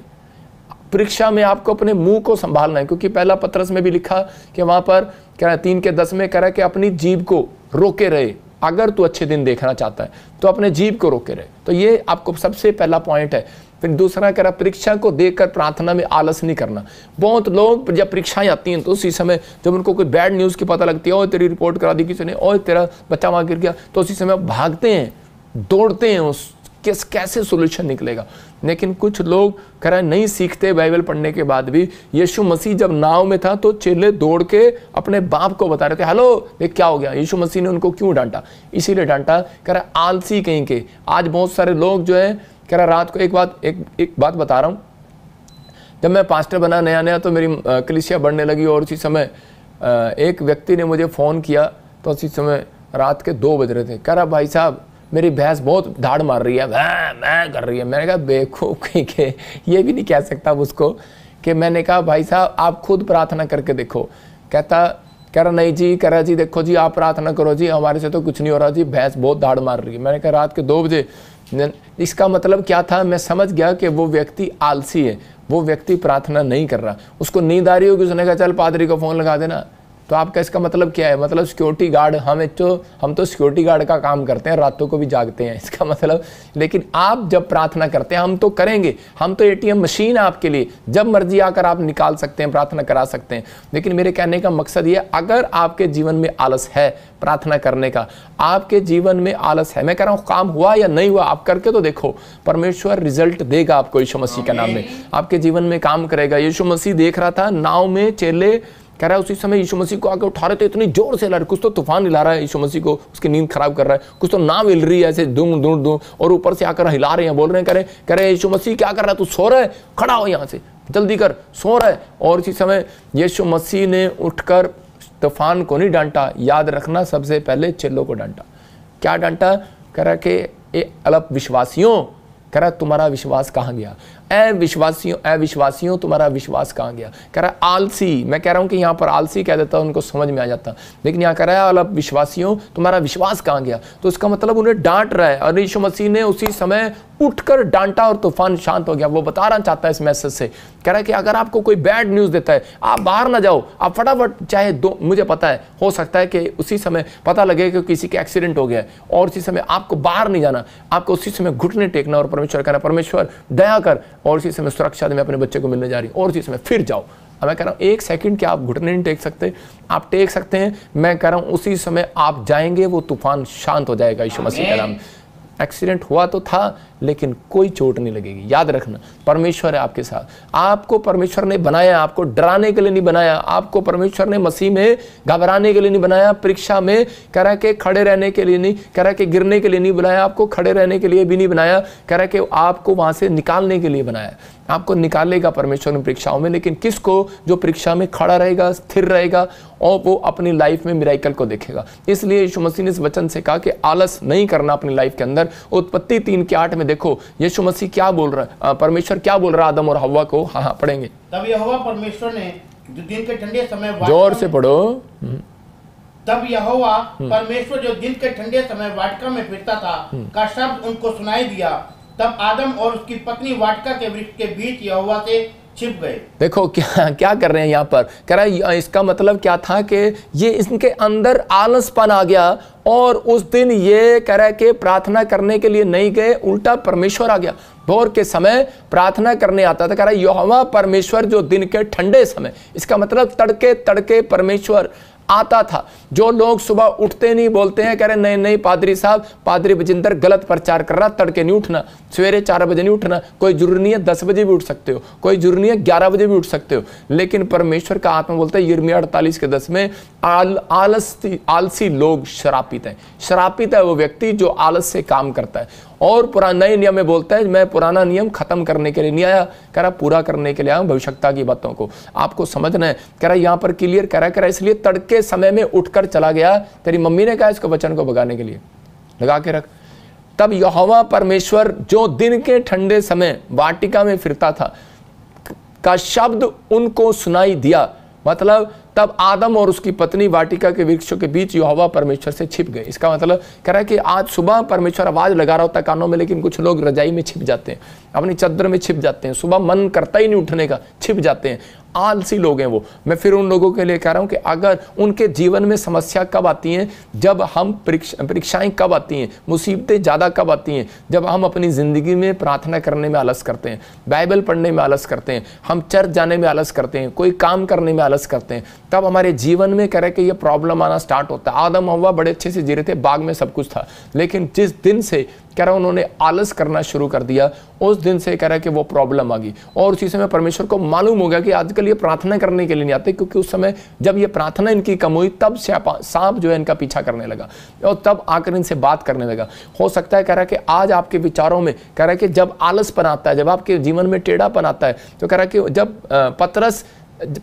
परीक्षा में आपको अपने मुंह को संभालना है, क्योंकि पहला पत्रस में भी लिखा कि वहां पर कह रहा 3:10 में कह रहा कि अपनी जीभ को रोके रहे। अगर तू अच्छे दिन देखना चाहता है तो अपने जीभ को रोके रहे। तो ये आपको सबसे पहला पॉइंट है। फिर दूसरा कह रहा परीक्षा को देखकर प्रार्थना में आलस नहीं करना। बहुत लोग जब परीक्षाएं आती हैं तो उसी समय जब उनको कोई बैड न्यूज़ की पता लगती है, और तेरी रिपोर्ट करा दी किसी ने, और तेरा बच्चा वहाँ गिर गया, तो उसी समय भागते हैं, दौड़ते हैं उस कैसे सोल्यूशन निकलेगा। लेकिन कुछ लोग कह रहे नहीं सीखते। बाइबल पढ़ने के बाद भी यीशु मसीह जब नाव में था तो चेले दौड़ के अपने बाप को बता रहे थे, हेलो ये क्या हो गया। यीशु मसीह ने उनको क्यों डांटा? इसीलिए डांटा, कह रहा आलसी कहीं के। आज बहुत सारे लोग जो है, कह रहा रात को एक बात बता रहा हूँ। जब मैं पास्टर बना नया नया तो मेरी कलीसिया बढ़ने लगी, और उसी समय एक व्यक्ति ने मुझे फ़ोन किया। तो उसी समय रात के 2 बज रहे थे। कह रहा भाई साहब मेरी भैंस बहुत धाड़ मार रही है, मैं कर रही है। मैंने कहा बेवकूफ़ के ये भी नहीं कह सकता उसको कि मैंने कहा भाई साहब आप खुद प्रार्थना करके देखो। कह रहा नहीं जी, कह रहा जी देखो जी आप प्रार्थना करो जी, हमारे से तो कुछ नहीं हो रहा जी, भैंस बहुत धाड़ मार रही है। मैंने कहा रात के 2 बजे। इसका मतलब क्या था? मैं समझ गया कि वो व्यक्ति आलसी है, वो व्यक्ति प्रार्थना नहीं कर रहा। उसको नींद आ रही होगी, उसने कहा चल पादरी को फ़ोन लगा देना। तो आपका इसका मतलब क्या है? मतलब सिक्योरिटी गार्ड, हम तो सिक्योरिटी गार्ड का काम करते हैं, रातों को भी जागते हैं, इसका मतलब। लेकिन आप जब प्रार्थना करते हैं, हम तो करेंगे, हम तो ATM मशीन है आपके लिए, जब मर्जी आकर आप निकाल सकते हैं, प्रार्थना करा सकते हैं। लेकिन मेरे कहने का मकसद ये, अगर आपके जीवन में आलस है प्रार्थना करने का, आपके जीवन में आलस है, मैं कह रहा हूँ काम हुआ या नहीं हुआ, आप करके तो देखो, परमेश्वर रिजल्ट देगा आपको यीशु मसीह के नाम में, आपके जीवन में काम करेगा। यीशु मसीह देख रहा था नाव में, चेले कह रहा है उसी समय यीशु मसीह को आके उठा रहे थे, इतनी जोर से हिला रहे, कुछ तो तूफान हिला रहा है यीशु मसीह को, उसकी नींद खराब कर रहा है, कुछ तो नाव हिल रही है ऐसे दूं दूं दूं, और ऊपर से आकर हिला रहे हैं, बोल रहे हैं, कह रहे यीशु मसीह क्या कर रहा है, तू सो रहा है, खड़ा हो यहाँ से, जल्दी कर, सो रहा है। और इसी समय यीशु मसीह ने उठकर तूफान को नहीं डांटा, याद रखना सबसे पहले चेलों को डांटा। क्या डांटा? कह रहा कि ए अल्प विश्वासियों, कह रहा तुम्हारा विश्वास कहाँ गया? अविश्वासियों तुम्हारा विश्वास कहाँ गया? कह रहा आलसी, मैं कह रहा हूँ कि यहाँ पर आलसी कह देता उनको समझ में आ जाता, लेकिन यहाँ कह रहा है अल्प विश्वासियों तुम्हारा विश्वास कहाँ गया। तो इसका मतलब उन्हें डांट रहा है, और यीशु मसीह ने उसी समय उठकर डांटा और तूफान शांत हो गया। वो बता रहा चाहता है इस मैसेज से, कह रहा है कि अगर आपको कोई बैड न्यूज़ देता है, आप बाहर ना जाओ, आप फटाफट चाहे मुझे पता है, हो सकता है कि उसी समय पता लगे कि किसी के एक्सीडेंट हो गया है, और उसी समय आपको बाहर नहीं जाना, आपको उसी समय घुटने टेकना और परमेश्वर कहना परमेश्वर दया कर, और उसी समय सुरक्षा दे, मैं अपने बच्चे को मिलने जा रही हूँ, और उसी समय फिर जाओ। अब मैं कह रहा हूँ 1 सेकंड क्या आप घुटने नहीं टेक सकते? आप टेक सकते हैं। मैं कह रहा हूँ उसी समय आप जाएंगे, वो तूफान शांत हो जाएगा यीशु मसीह के नाम। एक्सीडेंट हुआ तो था, लेकिन कोई चोट नहीं लगेगी। याद रखना परमेश्वर है आपके साथ, आपको परमेश्वर ने बनाया, आपको डराने के लिए नहीं बनाया, आपको परमेश्वर ने मसीह में घबराने के लिए नहीं बनाया, परीक्षा में कह रहा है कि खड़े रहने के लिए नहीं, कह रहा है कि गिरने के लिए नहीं बनाया, आपको खड़े रहने के लिए भी नहीं बनाया, कह रहा है कि आपको वहां से निकालने के लिए बनाया। आपको निकालेगा परमेश्वर ने परीक्षाओं में, लेकिन किसको? जो परीक्षा में खड़ा रहेगा, स्थिर रहेगा, और वो अपनी लाइफ में मिराकल को देखेगा। इसलिए यीशु मसीह ने इस वचन से कहा कि आलस नहीं करना अपनी लाइफ के अंदर। उत्पत्ति 3:8 में देखो यीशु मसीह क्या बोल रहा है, परमेश्वर क्या बोल रहा है आदम और हव्वा को। हाँ पढ़ेंगे।
तब यहोवा परमेश्वर ने जो दिन के ठंडे समय,
जोर से पढ़ो।
तब यहोवा परमेश्वर जो दिन के ठंडे समय वाटिका में फिरता था का शब्द उनको सुनाई दिया। तब आदम और उसकी पत्नी वाटिका के वृक्ष के बीच यहोवा से छिप गए। देखो क्या कर रहे हैं यहाँ पर, कह रहा है इसका मतलब क्या था कि ये इनके अंदर आलसपन आ गया, और उस दिन ये कह रहा है कि प्रार्थना करने के लिए नहीं गए, उल्टा परमेश्वर आ गया। भोर के समय प्रार्थना करने आता था, कह रहा है यहोवा परमेश्वर जो दिन के ठंडे समय, इसका मतलब तड़के तड़के परमेश्वर आता था। जो लोग सुबह उठते नहीं, बोलते हैं, कह रहे नहीं नहीं पादरी साहब, पादरी बजिंदर गलत प्रचार कर रहा, तड़के नहीं उठना, सवेरे 4 बजे नहीं उठना। कोई जरूरी नहीं है 10 बजे भी उठ सकते हो, कोई जरूरी नहीं है 11 बजे भी उठ सकते हो, लेकिन परमेश्वर का आत्मा बोलता है यिर्मयाह 48:10 में आलसी लोग श्रापित है। श्रापित है वो व्यक्ति जो आलस से काम करता है। और नए नियम में बोलता है मैं पुराना नियम खत्म करने के लिए नहीं आया, कह रहा पूरा करने के लिए आया, भविष्यता की बातों को आपको समझना है। कह रहा यहाँ पर क्लियर कह रहा इसलिए तड़के समय में उठकर चला गया। तेरी मम्मी ने कहा इसको वचन को भगाने के लिए, लगा के रख। तब यहोवा परमेश्वर जो दिन के ठंडे समय वाटिका में फिरता था का शब्द उनको सुनाई दिया। मतलब
तब आदम और उसकी पत्नी वाटिका के वृक्षों के बीच यहोवा परमेश्वर से छिप गए। इसका मतलब कह रहा है कि आज सुबह परमेश्वर आवाज लगा रहा होता है कानों में, लेकिन कुछ लोग रजाई में छिप जाते हैं, अपनी चादर में छिप जाते हैं, सुबह मन करता ही नहीं उठने का, छिप जाते हैं। आलसी लोग हैं वो। मैं फिर उन लोगों के लिए कह रहा हूं कि अगर उनके जीवन में समस्या कब आती हैं, जब हम परीक्षाएं कब आती हैं, मुसीबतें ज़्यादा कब आती हैं, जब हम अपनी ज़िंदगी में प्रार्थना करने में आलस करते हैं, बाइबल पढ़ने में आलस करते हैं, हम चर्च जाने में आलस करते हैं, कोई काम करने में आलस करते हैं, तब हमारे जीवन में कह रहे कि ये प्रॉब्लम आना स्टार्ट होता है। आदम हव्वा बड़े अच्छे से जी रहे थे, बाग में सब कुछ था, लेकिन जिस दिन से कह रहा उन्होंने आलस करना शुरू कर दिया, उस दिन से कह रहा है कि वो प्रॉब्लम आ गई। और उसी समय परमेश्वर को मालूम हो गया कि आजकल ये प्रार्थना करने के लिए नहीं आते, क्योंकि उस समय जब ये प्रार्थना इनकी कम हुई तब सांप जो है इनका पीछा करने लगा और तब आकर इनसे बात करने लगा। हो सकता है कह रहा है कि आज आपके विचारों में कह रहा है कि जब आलसपन आता है, जब आपके जीवन में टेढ़ापन आता है, तो कह रहा है कि जब पतरस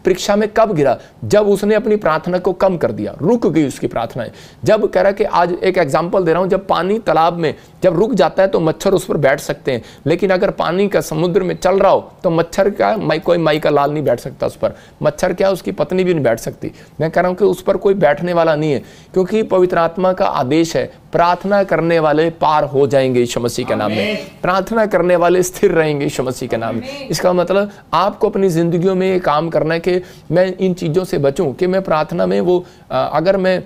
परीक्षा में कब गिरा, जब उसने अपनी प्रार्थना को कम कर दिया, रुक गई उसकी प्रार्थनाएं। जब कह रहा है कि आज एक एग्जांपल दे रहा हूं, जब पानी तालाब में जब रुक जाता है तो मच्छर उस पर बैठ सकते हैं, लेकिन अगर पानी का समुद्र में चल रहा हो तो मच्छर का कोई माई का लाल नहीं बैठ सकता उस पर। मच्छर क्या, उसकी पत्नी भी नहीं बैठ सकती। मैं कह रहा हूं कि उस पर कोई बैठने वाला नहीं है, क्योंकि पवित्र आत्मा का आदेश है, प्रार्थना करने वाले पार हो जाएंगे यीशु मसीह के नाम में, प्रार्थना करने वाले स्थिर रहेंगे यीशु मसीह के नाम में। इसका मतलब आपको अपनी जिंदगियों में ये काम करना है कि मैं इन चीज़ों से बचूं, कि मैं प्रार्थना में वो अगर मैं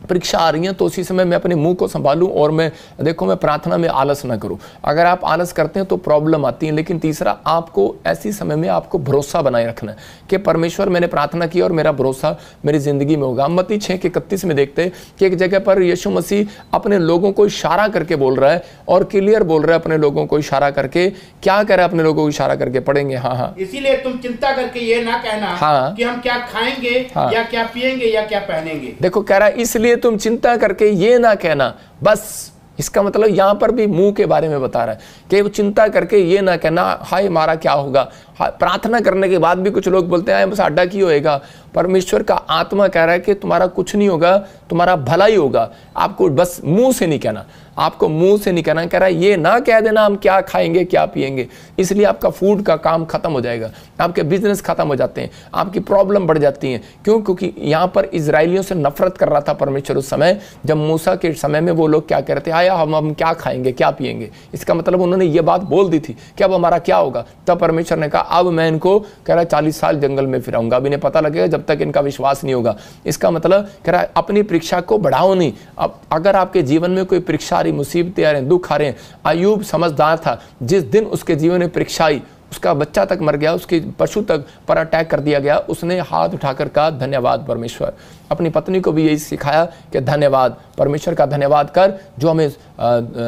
परीक्षा आ रही है तो उसी समय मैं अपने मुंह को संभालूं और मैं प्रार्थना में आलस ना करूं। अगर आप आलस करते हैं तो प्रॉब्लम आती है। लेकिन तीसरा, आपको ऐसी समय में आपको भरोसा बनाए रखना है कि परमेश्वर, मैंने प्रार्थना की और मेरा भरोसा मेरी जिंदगी में होगा। मत्ती 6:31 में देखते हैं कि एक जगह पर यीशु मसीह अपने लोगों को इशारा करके बोल रहा है और क्लियर बोल रहा है अपने लोगों को इशारा करके। क्या कह रहा है अपने लोगों को इशारा करके? पढ़ेंगे। हाँ,
इसीलिए तुम चिंता करके ये ना कहना कि हम क्या खाएंगे या क्या पिएंगे या क्या पहनेंगे।
देखो कह रहा है इसलिए तुम चिंता करके ये ना कहना। बस इसका मतलब यहां पर भी मुंह के बारे में बता रहा है कि वो चिंता करके ये ना कहना हाय हमारा क्या होगा। प्रार्थना करने के बाद भी कुछ लोग बोलते हैं बस साडा की होएगा। परमेश्वर का आत्मा कह रहा है कि तुम्हारा कुछ नहीं होगा, तुम्हारा भला ही होगा। आपको बस मुंह से नहीं कहना, आपको मुंह से नहीं कहना। कह रहा है ये ना कह देना हम क्या खाएंगे क्या पिएंगे, इसलिए आपका फूड का काम खत्म हो जाएगा, आपके बिजनेस खत्म हो जाते हैं, आपकी प्रॉब्लम बढ़ जाती है। क्यों? क्योंकि यहाँ पर इजराइलियों से नफरत कर रहा था परमेश्वर उस समय, जब मूसा के समय में वो लोग क्या कह रहे थे, आया हम क्या खाएंगे क्या पिएंगे। इसका मतलब उन्होंने ये बात बोल दी थी कि अब हमारा क्या होगा। तब परमेश्वर ने कहा अब मैं इनको कह रहा है 40 साल जंगल में फिराऊंगा, अब इन्हें पता लगेगा जब तक इनका विश्वास नहीं होगा। इसका मतलब कह रहा है अपनी परीक्षा को बढ़ाओ नहीं। अब अगर आपके जीवन में कोई परीक्षा आ रही, मुसीबतें आ रही, दुख आ रहे हैं, अय्यूब समझदार था। जिस दिन उसके जीवन में परीक्षा आई, उसका बच्चा तक मर गया, उसके पशु तक पर अटैक कर दिया गया, उसने हाथ उठाकर कहा धन्यवाद परमेश्वर। अपनी पत्नी को भी यही सिखाया कि धन्यवाद, परमेश्वर का धन्यवाद कर जो हमें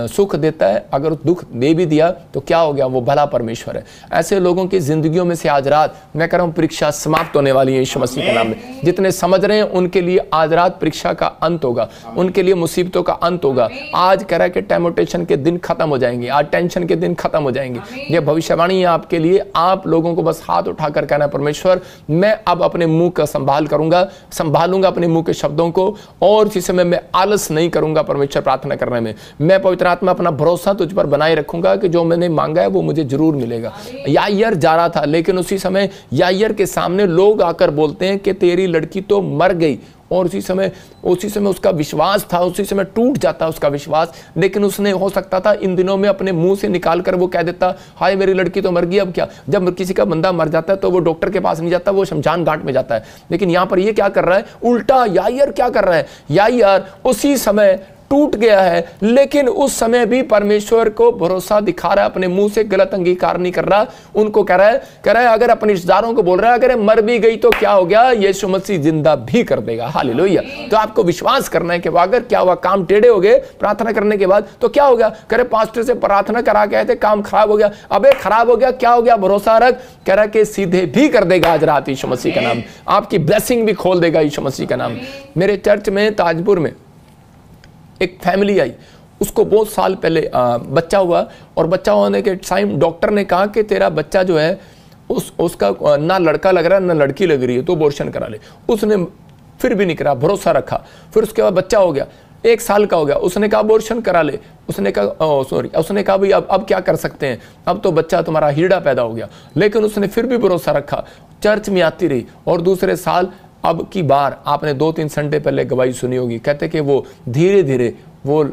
सुख देता है। अगर दुख दे भी दिया तो क्या हो गया, वो भला परमेश्वर है। ऐसे लोगों की जिंदगियों में से आज रात मैं कह रहा हूँ परीक्षा समाप्त होने वाली है यीशु मसीह के नाम में। जितने समझ रहे हैं उनके लिए आज रात परीक्षा का अंत होगा, उनके लिए मुसीबतों का अंत होगा। आज कह रहा है कि टेम्पटेशन के दिन खत्म हो जाएंगे, आज टेंशन के दिन खत्म हो जाएंगे। ये भविष्यवाणी है आपके लिए। आप लोगों को बस हाथ उठाकर कहना परमेश्वर मैं अब अपने मुंह का संभालूंगा अपने मुंह के शब्दों को, और इसी समय मैं आलस नहीं करूंगा परमेश्वर प्रार्थना करने में। मैं पवित्र आत्मा अपना भरोसा तुझ पर बनाए रखूंगा कि जो मैंने मांगा है वो मुझे जरूर मिलेगा। याईर जा रहा था, लेकिन उसी समय याईर के सामने लोग आकर बोलते हैं कि तेरी लड़की तो मर गई, और उसी समय उसका विश्वास था, उसी समय टूट जाता उसका विश्वास। लेकिन उसने हो सकता था इन दिनों में अपने मुंह से निकाल कर वो कह देता हाय मेरी लड़की तो मर गई, अब क्या। जब किसी का बंदा मर जाता है तो वो डॉक्टर के पास नहीं जाता, वो शमशान घाट में जाता है। लेकिन यहां पर ये क्या कर रहा है, उल्टा याईर क्या कर रहा है, याईर उसी समय टूट गया है, लेकिन उस समय भी परमेश्वर को भरोसा दिखा रहा है, अपने मुंह से गलत अंगीकार नहीं कर रहा। उनको कह रहा है अगर अपने रिश्तेदारों को बोल रहा है अगर मर भी गई तो क्या हो गया, यीशु मसीह जिंदा भी कर देगा। हालेलुया। तो आपको विश्वास करना है कि अगर क्या हुआ, काम टेढ़े हो गए प्रार्थना करने के बाद तो क्या हो गया। कह रहे पास्टर से प्रार्थना करा के आए थे, काम खराब हो गया, अबे खराब हो गया, क्या हो गया, भरोसा रख। कह रहा कि सीधे भी कर देगा आज रात यीशु मसीह का नाम, आपकी ब्लेसिंग भी खोल देगा यीशु मसीह का नाम। मेरे चर्च में ताजपुर में एक फैमिली आई, उसको बहुत साल पहले बच्चा हुआ, और बच्चा होने के टाइम डॉक्टर ने कहा कि तेरा बच्चा जो है उसका ना लड़का लग रहा है ना लड़की लग रही है, तो अबॉर्शन करा ले। उसने फिर भी नहीं करा, भरोसा रखा। फिर उसके बाद बच्चा हो गया, 1 साल का हो गया, उसने कहा अबॉर्शन करा ले। उसने कहा भाई अब क्या कर सकते हैं, अब तो बच्चा तुम्हारा हीड़ा पैदा हो गया। लेकिन उसने फिर भी भरोसा रखा, चर्च में आती रही, और दूसरे साल अब की बार आपने 2-3 संडे पहले गवाही सुनी होगी, कहते कि वो धीरे धीरे वो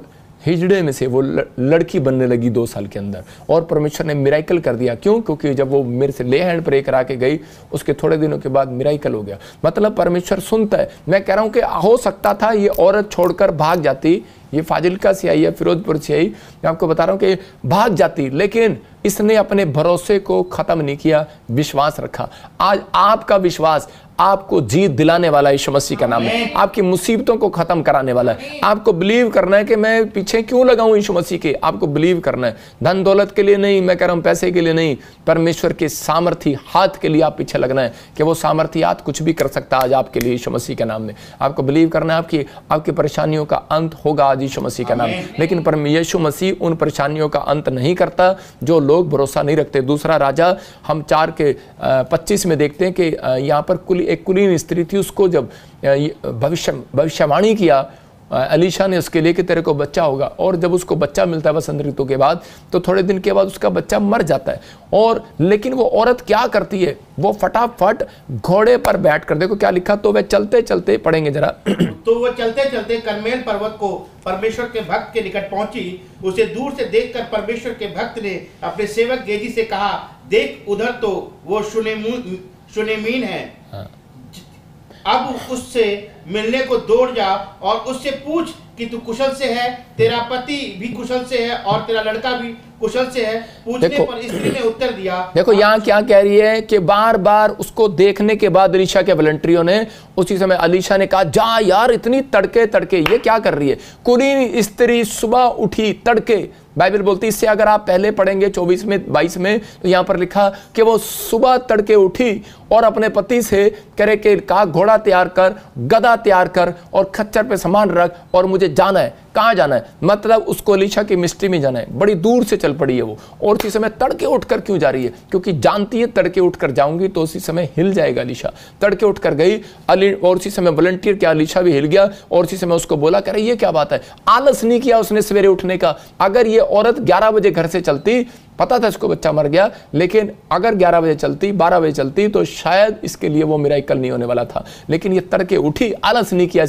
हिजड़े में से वो लड़की बनने लगी 2 साल के अंदर, और परमेश्वर ने मिराइकल कर दिया। क्यों? क्योंकि जब वो मेरे से ले हैंड प्रे करा के गई, उसके थोड़े दिनों के बाद मिराइकल हो गया। मतलब परमेश्वर सुनता है। मैं कह रहा हूं कि हो सकता था ये औरत छोड़कर भाग जाती, ये फाजिल्का से आई है, फिरोजपुर से आई, मैं आपको बता रहा हूं कि भाग जाती, लेकिन इसने अपने भरोसे को खत्म नहीं किया, विश्वास रखा। आज आपका विश्वास आपको जीत दिलाने वाला है, यीशु मसीह का नाम है। आपकी मुसीबतों को खत्म कराने वाला है। आपको बिलीव करना है कि मैं पीछे क्यों लगाऊं यीशु मसीह के। आपको बिलीव करना है, धन दौलत के लिए नहीं, मैं कह रहा हूं पैसे के लिए नहीं, परमेश्वर के सामर्थी हाथ के लिए आप पीछे लगना है कि वो सामर्थी हाथ कुछ भी कर सकता है आज आपके लिए, यीशु मसीह के नाम में। आपको बिलीव करना है, आपकी परेशानियों का अंत होगा आज यीशु मसीह का नाम। लेकिन यीशु मसीह उन परेशानियों का अंत नहीं करता जो लोग भरोसा नहीं रखते। दूसरा राजा हम 4:25 में देखते हैं कि यहाँ पर एक कुलीन स्त्री थी, उसको जब भविष्यवाणी किया अलीशा ने उसके लिए कि तेरे को बच्चा होगा, और जब उसको बच्चा मिलता है वसंत ऋतु के बाद, तो थोड़े दिन के बाद उसका बच्चा मर जाता है। और लेकिन वो औरत क्या करती है, वो फटाफट घोड़े पर बैठ कर, देखो क्या लिखा, तो वह चलते चलते, पढ़ेंगे जरा
तो वह चलते चलते करमेल पर्वत को परमेश्वर के भक्त के निकट पहुंची। उसे दूर से देखकर परमेश्वर के भक्त ने अपने सेवक गेजी से कहा, देख उधर तो वो शुनेमीन है। हाँ। अब उससे मिलने को दौड़ जा और उससे पूछ कि तू कुशल से है, तेरा पति भी कुशल से है और तेरा लड़का भी कुशल से है। पूछने पर स्त्री ने उत्तर दिया। देखो यहाँ क्या कह रही है कि बार बार उसको देखने के बाद अलीशा के वॉलंटियरों ने, उसी समय अलीशा ने कहा, जा यार, इतनी तड़के तड़के ये क्या कर रही है। कुलीन स्त्री सुबह उठी तड़के, बाइबल बोलती, इससे अगर आप पहले पढ़ेंगे 24 में 22 में, तो यहाँ पर लिखा कि वो सुबह तड़के उठी और अपने पति से करे कि कहा, घोड़ा तैयार कर, गधा तैयार कर और खच्चर पे सामान रख और मुझे जाना है। कहाँ जाना है? मतलब उसको अलीशा की मिस्ट्री में जाना है। बड़ी दूर से चल पड़ी है वो, और उसी समय तड़के उठकर क्यों जा रही है? क्योंकि जानती है तड़के उठकर जाऊंगी तो उसी समय हिल जाएगा अलीशा। तड़के उठकर गई और उसी समय वॉलंटियर क्या, अलीशा भी हिल गया, और उसी समय उसको बोला, कह रहे ये क्या बात है, आलस नहीं किया उसने सवेरे उठने का। अगर ये औरत 11 बजे घर से चलती, पता था इसको बच्चा मर गया, लेकिन अगर 11 बजे चलती, 12 बजे चलती, तो शायद इसके लिए वो मिराइकल नहीं होने वाला था। लेकिन ये तड़के उठी, आलस नहीं किया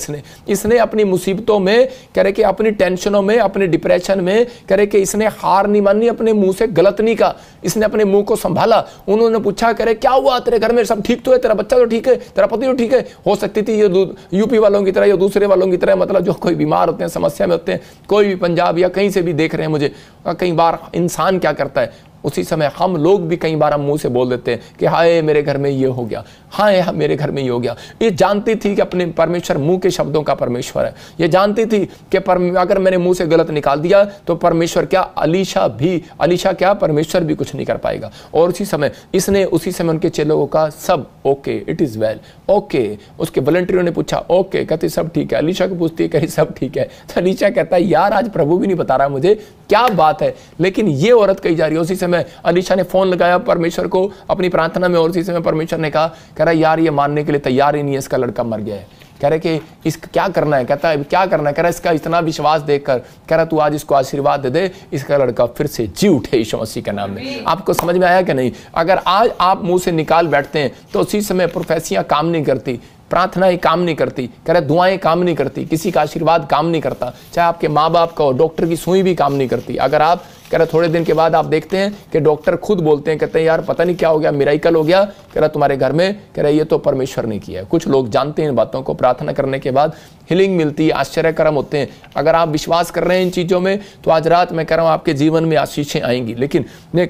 इसने अपनी मुसीबतों में, कह रहे कि अपनी टेंशनों में, अपने डिप्रेशन में, कह रहे कि इसने हार नहीं मानी, अपने मुंह से गलत नहीं कहा, इसने अपने मुंह को संभाला। उन्होंने पूछा, कह रहे क्या हुआ, तेरे घर में सब ठीक तो है, तेरा बच्चा तो ठीक है, तेरा पति तो ठीक है। हो सकती थी ये यूपी वालों की तरह या दूसरे वालों की तरह, मतलब जो कोई बीमार होते हैं, समस्या में होते हैं, कोई भी पंजाब या कहीं से भी देख रहे हैं मुझे, कई बार इंसान क्या करता है, उसी समय हम लोग भी कई बार हम मुंह से बोल देते हैं कि हाय मेरे घर में ये हो गया, हाय मेरे घर में ये हो गया। ये जानती थी कि अपने परमेश्वर मुंह के शब्दों का परमेश्वर है। ये जानती थी कि अगर मैंने मुंह से गलत निकाल दिया तो परमेश्वर क्या, अलीशा क्या, परमेश्वर भी कुछ नहीं कर पाएगा। और उसी समय इसने उसी समय उनके चेलों को कहा, सब okay, it is well, okay. उसके वॉलंटियरों ने पूछा, ओके, कहते सब ठीक है। अलीशा को पूछती है, कहीं सब ठीक है। तो अलीशा कहता है, यार आज प्रभु भी नहीं बता रहा मुझे क्या बात है। लेकिन ये औरत कही जा रही है। उसी समय अलीशा ने फोन लगाया परमेश्वर को अपनी प्रार्थना में, और उसी समय परमेश्वर ने कहा, कह रहा यार ये मानने के लिए तैयार ही नहीं है, इसका लड़का मर गया है। कह रहे कि इसका क्या करना है, कहता है क्या करना है, कह रहा इसका इतना विश्वास देखकर, कह रहा तू आज इसको आशीर्वाद दे दे, इसका लड़का फिर से जी उठे यीशु मसीह के नाम में। आपको समझ में आया कि नहीं? अगर आज आप मुंह से निकाल बैठते हैं तो उसी समय प्रोफेसियां काम नहीं करती, प्रार्थनाएं काम नहीं करती, कह रहे दुआएं काम नहीं करती, किसी का आशीर्वाद काम नहीं करता, चाहे आपके माँ बाप का हो, डॉक्टर की सुई भी काम नहीं करती। अगर आप कह रहे थोड़े दिन के बाद आप देखते हैं कि डॉक्टर खुद बोलते हैं, कहते हैं यार पता नहीं क्या हो गया, मिराइकल हो गया, कह रहा तुम्हारे घर में, कह रहा ये तो परमेश्वर ने किया है। कुछ लोग जानते हैं इन बातों को, प्रार्थना करने के बाद हीलिंग मिलती है, आश्चर्यकर्म होते हैं। अगर आप विश्वास कर रहे हैं इन चीज़ों में तो आज रात मैं कह रहा हूँ आपके जीवन में आशीषें आएंगी। लेकिन मैं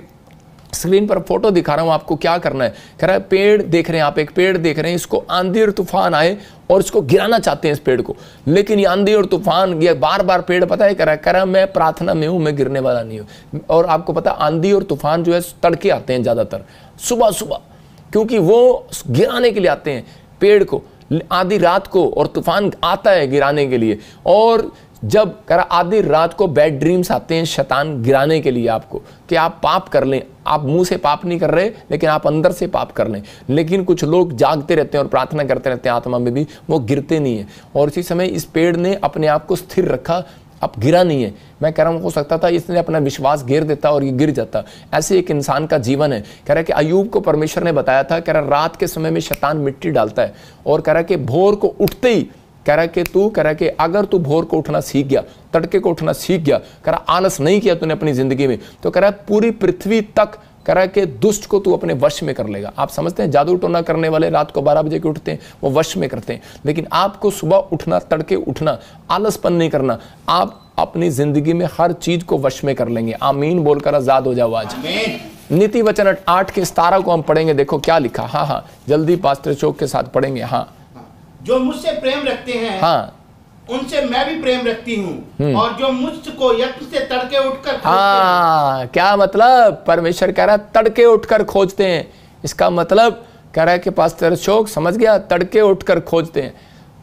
स्क्रीन पर फोटो दिखा रहा हूं आपको, क्या करना है। कह रहा है पेड़ देख रहे हैं आप, एक पेड़ देख रहे हैं, इसको आंधी और तूफान आए और इसको गिराना चाहते हैं इस पेड़ को, लेकिन ये आंधी और तूफान, ये बार बार पेड़ पता है कह रहा है मैं प्रार्थना में हूं, मैं गिरने वाला नहीं हूं। और आपको पता आंधी और तूफान जो है तड़के आते हैं ज्यादातर सुबह सुबह, क्योंकि वो गिराने के लिए आते हैं पेड़ को। आधी रात को और तूफान आता है गिराने के लिए। और जब कह रहा आधी रात को बैड ड्रीम्स आते हैं शैतान गिराने के लिए आपको, कि आप पाप कर लें। आप मुंह से पाप नहीं कर रहे, लेकिन आप अंदर से पाप कर लें। लेकिन कुछ लोग जागते रहते हैं और प्रार्थना करते रहते हैं आत्मा में भी, वो गिरते नहीं है। और इसी समय इस पेड़ ने अपने आप को स्थिर रखा,
अब गिरा नहीं है। मैं कह रहा हूँ हो सकता था इसने अपना विश्वास गिर देता और ये गिर जाता। ऐसे एक इंसान का जीवन है। कह रहा है कि अय्यूब को परमेश्वर ने बताया था, कह रहा रात के समय में शैतान मिट्टी डालता है और कह रहा है कि भोर को उठते ही कह रहा कि तू, कह रहा कि अगर तू भोर को उठना सीख गया, तड़के को उठना सीख गया, कह रहा आलस नहीं किया तूने अपनी जिंदगी में, तो कह रहा पूरी पृथ्वी तक कह रहा कि दुष्ट को तू अपने वश में कर लेगा। आप समझते हैं जादू टोना करने वाले रात को 12 बजे के उठते हैं, वो वश में करते हैं, लेकिन आपको सुबह उठना, तड़के उठना, आलसपन नहीं करना, आप अपनी जिंदगी में हर चीज को वश में कर लेंगे। आमीन बोलकर आजाद हो जाओ आज। नीति वचन 8 के 17 को हम पढ़ेंगे। देखो क्या लिखा। हाँ, जल्दी पास्टर चौक के साथ पढ़ेंगे। हाँ,
जो मुझसे प्रेम रखते हैं, हाँ, उनसे मैं भी प्रेम रखती हूँ, और जो मुझको यत्न से तड़के उठकर, हाँ,
क्या मतलब? परमेश्वर कह रहा है तड़के उठकर खोजते हैं। इसका मतलब कह रहा है कि पास्टर चौक समझ गया, तड़के उठकर खोजते हैं।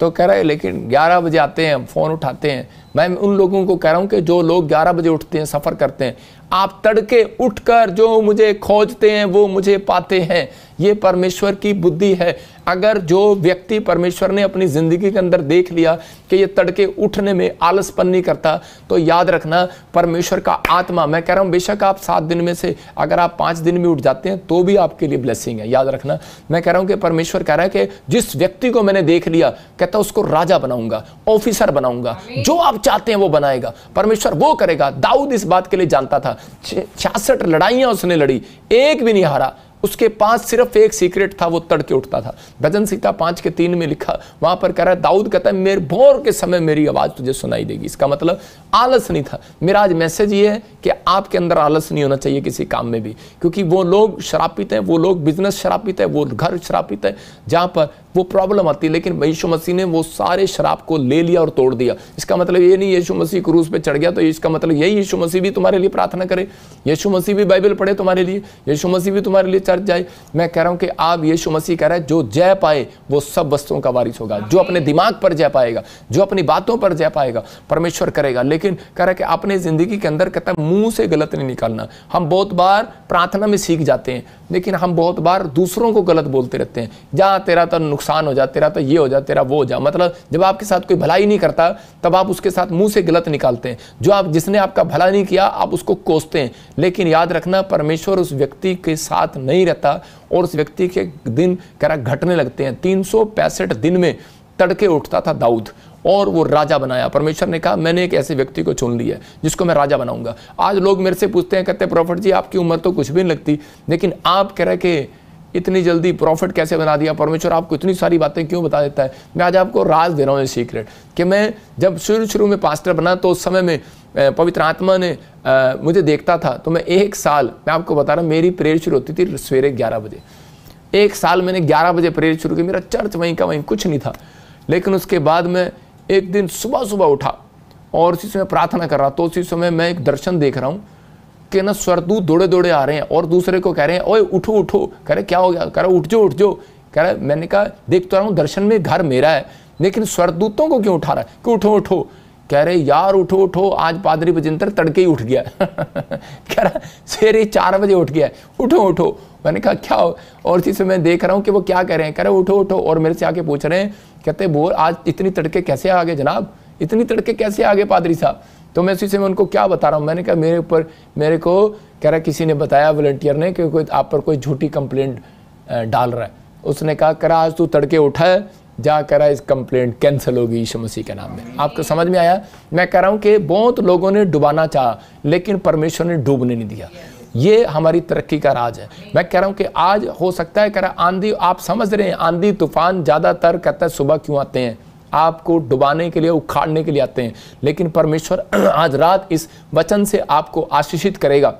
तो कह रहा है लेकिन 11 बजे आते हैं, फोन उठाते हैं। मैं उन लोगों को कह रहा हूं कि जो लोग 11 बजे उठते हैं, सफर करते हैं, आप तड़के उठकर जो मुझे खोजते हैं वो मुझे पाते हैं। ये परमेश्वर की बुद्धि है। अगर जो व्यक्ति परमेश्वर ने अपनी जिंदगी के अंदर देख लिया कि ये तड़के उठने में आलसपन नहीं करता, तो याद रखना परमेश्वर का आत्मा, मैं कह रहा हूं बेशक आप 7 दिन में से अगर आप 5 दिन में उठ जाते हैं तो भी आपके लिए ब्लेसिंग है। याद रखना, मैं कह रहा हूं कि परमेश्वर कह रहा है कि जिस व्यक्ति को मैंने देख लिया, कहता उसको राजा बनाऊंगा, ऑफिसर बनाऊंगा, जो आप चाहते हैं वो बनाएगा। परमेश्वर वो करेगा। दाऊद इस बात के लिए जानता था। 66 लड़ाइयां उसने लड़ी, एक भी नहीं हारा। उसके पास सिर्फ एक सीक्रेट था, वो तड़के उठता था। भजन संहिता 5:3 में लिखा, वहां पर कह रहा है दाऊद कहता है मेरे भोर के समय मेरी आवाज तुझे सुनाई देगी। इसका मतलब आलस नहीं था। मेरा आज मैसेज ये है कि आपके अंदर आलस नहीं होना चाहिए किसी काम में भी, क्योंकि वो लोग शरापित हैं, वो लोग बिजनेस शरापित है, वो घर शरापित है, जहां पर वो प्रॉब्लम आती है। लेकिन यीशु मसीह ने वो सारे शराब को ले लिया और तोड़ दिया। इसका मतलब ये नहीं यीशु मसीह क्रूस पे चढ़ गया तो इसका मतलब यही यीशु मसीह भी तुम्हारे लिए प्रार्थना करे, यीशु मसीह भी बाइबल पढ़े तुम्हारे लिए, यीशु मसीह भी तुम्हारे लिए चर्च जाए। मैं कह रहा हूं कि आप, यीशु मसीह कह रहा है जो जय पाए वो सब वस्तुओं का वारिस होगा। जो अपने दिमाग पर जय पाएगा, जो अपनी बातों पर जय पाएगा, परमेश्वर करेगा। लेकिन कह रहा है कि अपने जिंदगी के अंदर कहता है मुंह से गलत नहीं निकालना। हम बहुत बार प्रार्थना में सीख जाते हैं, लेकिन हम बहुत बार दूसरों को गलत बोलते रहते हैं। जा तेरा तो नुकसान हो जा, तेरा तो ये हो जा, तेरा वो हो जा। मतलब जब आपके साथ कोई भलाई नहीं करता तब आप उसके साथ मुंह से गलत निकालते हैं। जो आप, जिसने आपका भला नहीं किया आप उसको कोसते हैं। लेकिन याद रखना परमेश्वर उस व्यक्ति के साथ नहीं रहता और उस व्यक्ति के दिन कह रहा घटने लगते हैं। 365 दिन में तड़के उठता था दाऊद और वो राजा बनाया। परमेश्वर ने कहा मैंने एक ऐसे व्यक्ति को चुन लिया है जिसको मैं राजा बनाऊंगा। आज लोग मेरे से पूछते हैं, कहते हैं प्रॉफिट जी आपकी उम्र तो कुछ भी नहीं लगती, लेकिन आप कह रहे कि इतनी जल्दी प्रॉफिट कैसे बना दिया, परमेश्वर आपको इतनी सारी बातें क्यों बता देता है। मैं आज आपको राज दे रहा हूँ, सीक्रेट, कि मैं जब शुरू में पास्टर बना तो उस समय में पवित्र आत्मा ने मुझे देखता था। तो मैं 1 साल, मैं आपको बता रहा हूँ, मेरी प्रेयर शुरू होती थी सवेरे 11 बजे। 1 साल मैंने 11 बजे प्रेयर शुरू की। मेरा चर्च वहीं का वहीं, कुछ नहीं था। लेकिन उसके बाद मैं एक दिन सुबह उठा और उसी समय प्रार्थना कर रहा। तो उसी समय मैं एक दर्शन देख रहा हूँ कि ना स्वर्गदूत दौड़े दौड़े आ रहे हैं और दूसरे को कह रहे हैं ओए उठो उठो। कह रहे क्या हो गया? कह रहे उठ जाओ। कह रहा मैंने कहा देख तो रहा हूँ दर्शन में घर मेरा है, लेकिन स्वर्गदूतों को क्यों उठा रहा है कि उठो। कह रहे यार उठो, आज पादरी बजिंतर तड़के ही उठ गया। कह रहा सवेरे 4 बजे उठ गया, उठो। मैंने कहा क्या हो? और इसी समय मैं देख रहा हूँ कि वो क्या कह रहे हैं। कह रहे उठो और मेरे से आके पूछ रहे हैं, कहते बोल आज इतनी तड़के कैसे आ गए जनाब, इतनी तड़के कैसे आ गए पादरी साहब। तो मैं इसी समय उनको क्या बता रहा हूँ। मैंने कहा मेरे को कह रहा किसी ने बताया, वॉलंटियर ने, कि कोई आप पर कोई झूठी कंप्लेंट डाल रहा है। उसने कहा आज तू तड़के उठा है, जा करा इस कंप्लेंट कैंसिल होगी यीशु मसीह के नाम में। आपको समझ में आया? मैं कह रहा हूं कि बहुत लोगों ने डुबाना चाहा लेकिन परमेश्वर ने डूबने नहीं दिया। ये हमारी तरक्की का राज है। मैं कह रहा हूं कि आज हो सकता है, कह रहा आंधी, आप समझ रहे हैं आंधी तूफान ज्यादातर कहता है सुबह क्यों आते हैं, आपको डुबाने के लिए, उखाड़ने के लिए आते हैं। लेकिन परमेश्वर आज रात इस वचन से आपको आशीषित करेगा,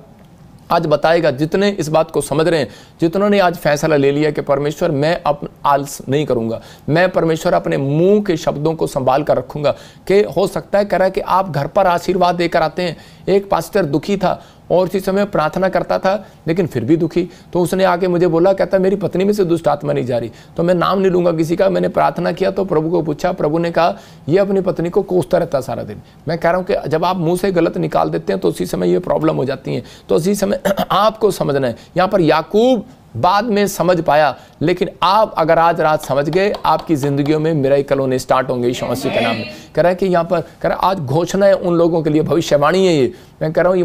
आज बताएगा। जितने इस बात को समझ रहे हैं, जितनों ने आज फैसला ले लिया कि परमेश्वर मैं अब आलस नहीं करूंगा, मैं परमेश्वर अपने मुंह के शब्दों को संभाल कर रखूंगा। कि हो सकता है कह रहा है कि आप घर पर आशीर्वाद देकर आते हैं। एक पास्टर दुखी था और इसी समय प्रार्थना करता था लेकिन फिर भी दुखी। तो उसने आके मुझे बोला, कहता मेरी पत्नी में से दुष्ट आत्मा नहीं जा रही। तो मैं नाम नहीं लूंगा किसी का। मैंने प्रार्थना किया तो प्रभु को पूछा, प्रभु ने कहा ये अपनी पत्नी को कोसता रहता सारा दिन। मैं कह रहा हूँ कि जब आप मुंह से गलत निकाल देते हैं तो उसी समय ये प्रॉब्लम हो जाती है। तो उसी समय आपको समझना है। यहाँ पर याकूब बाद में समझ पाया, लेकिन आप अगर आज रात समझ गए, आपकी जिंदगियों में मिरेकल होने स्टार्ट होंगे यीशु मसीह के नाम में। कह रहा है कि यहाँ पर कह रहा है आज घोषणा है उन लोगों के लिए, भविष्यवाणी है ये। मैं कह रहा हूँ ये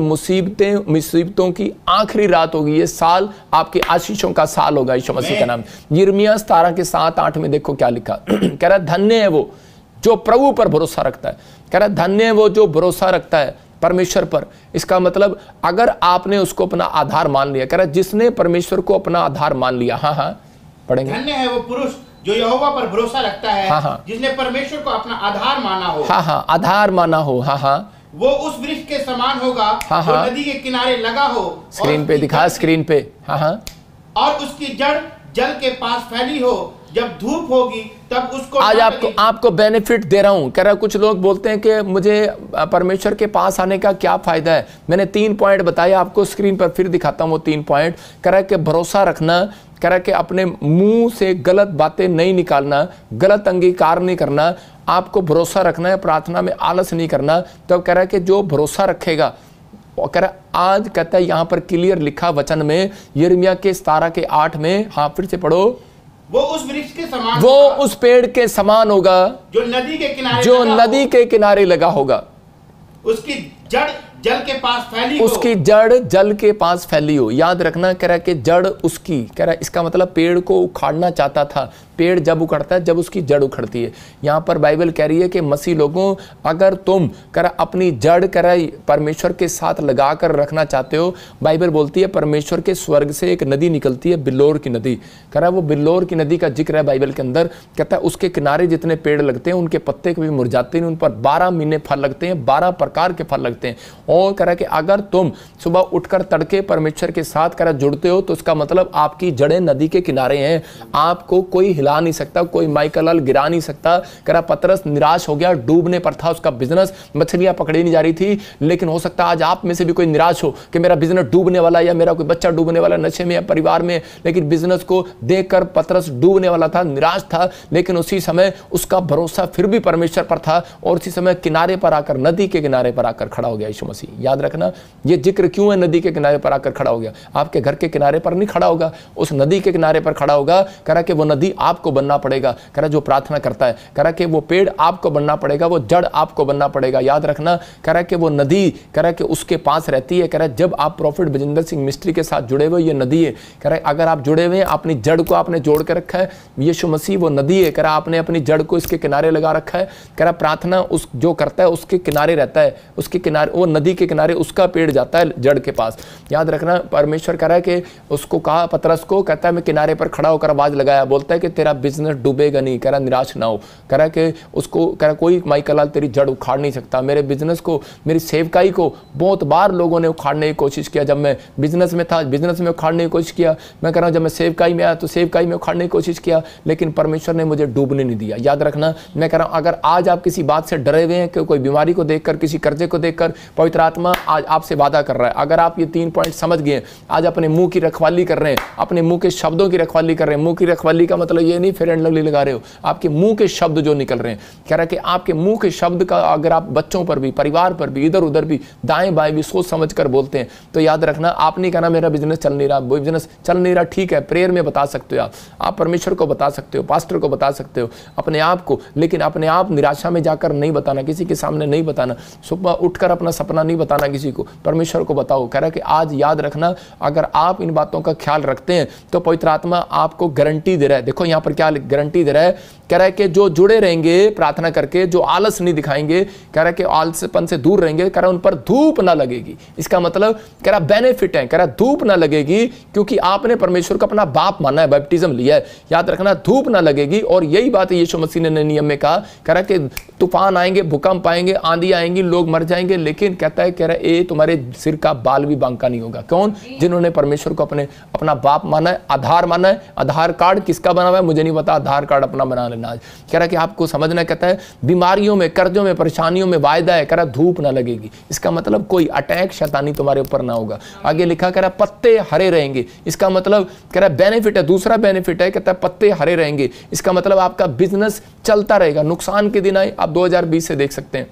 मुसीबतों की आखिरी रात होगी, ये साल आपके आशीषों का साल होगा यीशु मसीह के नाम में। यिर्मयाह 17:7-8 में देखो क्या लिखा। कह रहा है धन्य है वो जो प्रभु पर भरोसा रखता है। कह रहा है धन्य है वो जो भरोसा रखता है परमेश्वर पर। इसका मतलब अगर आपने उसको अपना आधार मान लिया, कह रहा है जिसने परमेश्वर को अपना आधार मान लिया। हाँ पढ़ेंगे।
धन्य है वो पुरुष जो यहोवा पर भरोसा रखता है, जिसने परमेश्वर को अपना आधार माना हो।
आधार माना हो।
वो उस वृक्ष के समान होगा जो नदी के किनारे लगा हो।
स्क्रीन पे दिखा, स्क्रीन पे।
और उसकी जड़ जल के पास फैली हो, जब धूप होगी तब उसको।
आज आपको बेनिफिट दे रहा हूं। कह रहा कुछ लोग बोलते हैं कि मुझे परमेश्वर के पास आने का क्या फायदा है। मैंने 3 पॉइंट बताए आपको, स्क्रीन पर फिर दिखाता हूं वो 3 पॉइंट। कह रहा है कि भरोसा रखना, कह रहा है कि अपने मुंह से गलत बातें नहीं निकालना, गलत अंगीकार नहीं करना, आपको भरोसा रखना है, प्रार्थना में आलस नहीं करना। तो कह रहा है कि जो भरोसा रखेगा, कह रहा आज कहता है यहां पर क्लियर लिखा वचन में, यिर्मयाह के 17:8 में। फिर से पढ़ो।
वो उस वृक्ष के समान,
वो उस पेड़ के समान होगा
जो नदी के किनारे
लगा होगा।
उसकी जड़ जल के पास फैली हो।
उसकी जड़ जल के पास फैली हो। याद रखना, कह रहा है कि जड़ उसकी, कह रहा है इसका मतलब पेड़ को उखाड़ना चाहता था। पेड़ जब उखड़ता है जब उसकी जड़ उखड़ती है। यहाँ पर बाइबल कह रही है कि मसीह लोगों, अगर तुम कह रहा अपनी जड़ कह रहा परमेश्वर के साथ लगा कर रखना चाहते हो, बाइबल बोलती है परमेश्वर के स्वर्ग से एक नदी निकलती है, बिल्लोर की नदी। कह रहा वो बिल्लोर की नदी का जिक्र है बाइबल के अंदर। कहता है उसके किनारे जितने पेड़ लगते हैं उनके पत्ते कभी मुरझाते नहीं, उन पर 12 महीने फल लगते हैं, 12 प्रकार के फल लगते हैं। और कह रहा कि अगर तुम सुबह उठकर तड़के परमेश्वर के साथ कह रहा जुड़ते हो, तो उसका मतलब आपकी जड़ें नदी के किनारे हैं। आपको कोई हिला नहीं सकता, कोई माइकल गिरा नहीं सकता। कह रहा पतरस निराश हो गया, डूबने पर था उसका बिजनेस, मछलियां पकड़ी नहीं जा रही थी। लेकिन हो सकता है आज आप में से भी कोई निराश हो कि मेरा बिजनेस डूबने वाला, या मेरा कोई बच्चा डूबने वाला, नशे में या परिवार में। लेकिन बिजनेस को देखकर पतरस डूबने वाला था, निराश था, लेकिन उसी समय उसका भरोसा फिर भी परमेश्वर पर था। और उसी समय किनारे पर आकर, नदी के किनारे पर आकर खड़ा हो गया यीशु मसीह। याद रखना ये जिक्र क्यों है, नदी के किनारे पर आकर खड़ा हो गया। आपके घर के किनारे पर नहीं खड़ा होगा, उस नदी के किनारे पर खड़ा होगा। कह रहा कि वो नदी आपको बनना पड़ेगा। कह रहा जो प्रार्थना करता है, कह रहा कि वो पेड़ आपको बनना पड़ेगा, वो जड़ आपको बनना पड़ेगा। याद रखना, कह रहा कि वो नदी, कह रहा कि उसके पास रहती है। कह रहा जब आप प्रॉफिट बजिंदर सिंह मिस्ट्री के साथ जुड़े हुए, ये नदी है। कह रहा अगर आप जुड़े हुए हैं, अपनी जड़ को आपने जोड़ कर रखा है, यीशु मसीह वो नदी है। कह रहा आपने अपनी जड़ को इसके किनारे लगा रखा है। कह रहा प्रार्थना उस जो करता है उसके किनारे रहता है, उसके किनारे, वो नदी के किनारे उसका पेड़ जाता है जड़ के पास। याद रखना, परमेश्वर कह रहा है कि उसको कहा, पतरस को, कहता है मैं किनारे पर खड़ा होकर आवाज लगाया, बोलता है कि तेरा बिजनेस डूबेगा नहीं। कह रहा निराश ना हो। कह रहा कि उसको, कह रहा कोई माइकल तेरी जड़ उखाड़ नहीं सकता। मेरे बिजनेस को, मेरी सेवकाई को बहुत बार लोगों ने उखाड़ने की कोशिश किया। जब मैं बिजनेस में था, बिजनेस में उखाड़ने की कोशिश किया। मैं कह रहा हूँ जब मैं सेवकाई में आया तो सेवकाई में उखाड़ने की कोशिश किया, लेकिन परमेश्वर ने मुझे डूबने नहीं दिया। याद रखना, मैं कह रहा हूँ अगर आज आप किसी बात से डरे हुए हैं कि कोई बीमारी को देखकर, किसी कर्जे को देखकर, पवित्र आत्मा आज आपसे वादा कर रहा है। अगर आप ये 3 पॉइंट समझ गए, आज अपने मुंह की रखवाली कर रहे हैं, अपने मुंह के शब्दों की रखवाली कर रहे हैं। मुंह की रखवाली का मतलब ये नहीं फेयर एंड लवली लगा रहे हो, आपके मुंह के शब्द जो निकल रहे हैं। कह रहा है कि आपके मुंह के शब्द का अगर आप बच्चों पर भी, परिवार पर भी, इधर उधर भी, दाएं बाएं भी सोच समझ कर बोलते हैं, तो याद रखना, आप नहीं कहना मेरा बिजनेस चल नहीं रहा, बिजनेस चल नहीं रहा। ठीक है, प्रेयर में बता सकते हो, आप परमेश्वर को बता सकते हो, पास्टर को बता सकते हो, अपने आप को, लेकिन अपने आप निराशा में जाकर नहीं बताना, किसी के सामने नहीं बताना, सुबह उठकर अपना सपना नहीं बताना किसी को, परमेश्वर को बताओ। कह रहा है कि आज याद रखना, अगर आप इन बातों का ख्याल रखते हैं तो पवित्र आत्मा आपको गारंटी दे रहा है। देखो यहाँ पर क्या गारंटी दे रहा है, कह रहा है कि जो जुड़े रहेंगे प्रार्थना करके, जो आलस नहीं दिखाएंगे, कह रहा है कि आलसपन से दूर रहेंगे, कह रहा है उन पर धूप ना लगेगी। इसका मतलब कह रहा बेनिफिट है, कह रहा धूप ना लगेगी, क्योंकि आपने परमेश्वर को अपना बाप माना है, बैप्टिज्म लिया है। याद रखना, धूप ना लगेगी। और यही बात यीशु मसीह ने नियम में कहा, कह रहा कि तूफान आएंगे, भूकंप आएंगे, आंधी आएंगी, लोग मर जाएंगे, लेकिन कहता है, कह रहा है तुम्हारे सिर का बाल भी बांका नहीं होगा। कौन? जिन्होंने परमेश्वर को अपना बाप माना है, आधार माना है। आधार कार्ड किसका बना हुआ है मुझे नहीं पता, आधार कार्ड अपना बना लेना। आज कह रहा कि आपको समझना, कहता है बीमारियों में, कर्जों में, परेशानियों में वायदा है, कह रहा धूप ना लगेगी। इसका मतलब कोई अटैक शैतानी तुम्हारे ऊपर ना होगा। आगे लिखा, कह रहा पत्ते हरे रहेंगे। इसका मतलब कह रहा बेनिफिट है, दूसरा बेनिफिट है, कहता है पत्ते हरे रहेंगे। इसका मतलब आपका बिजनेस चलता रहेगा। नुकसान के दिन आए, आप 2020 से देख सकते हैं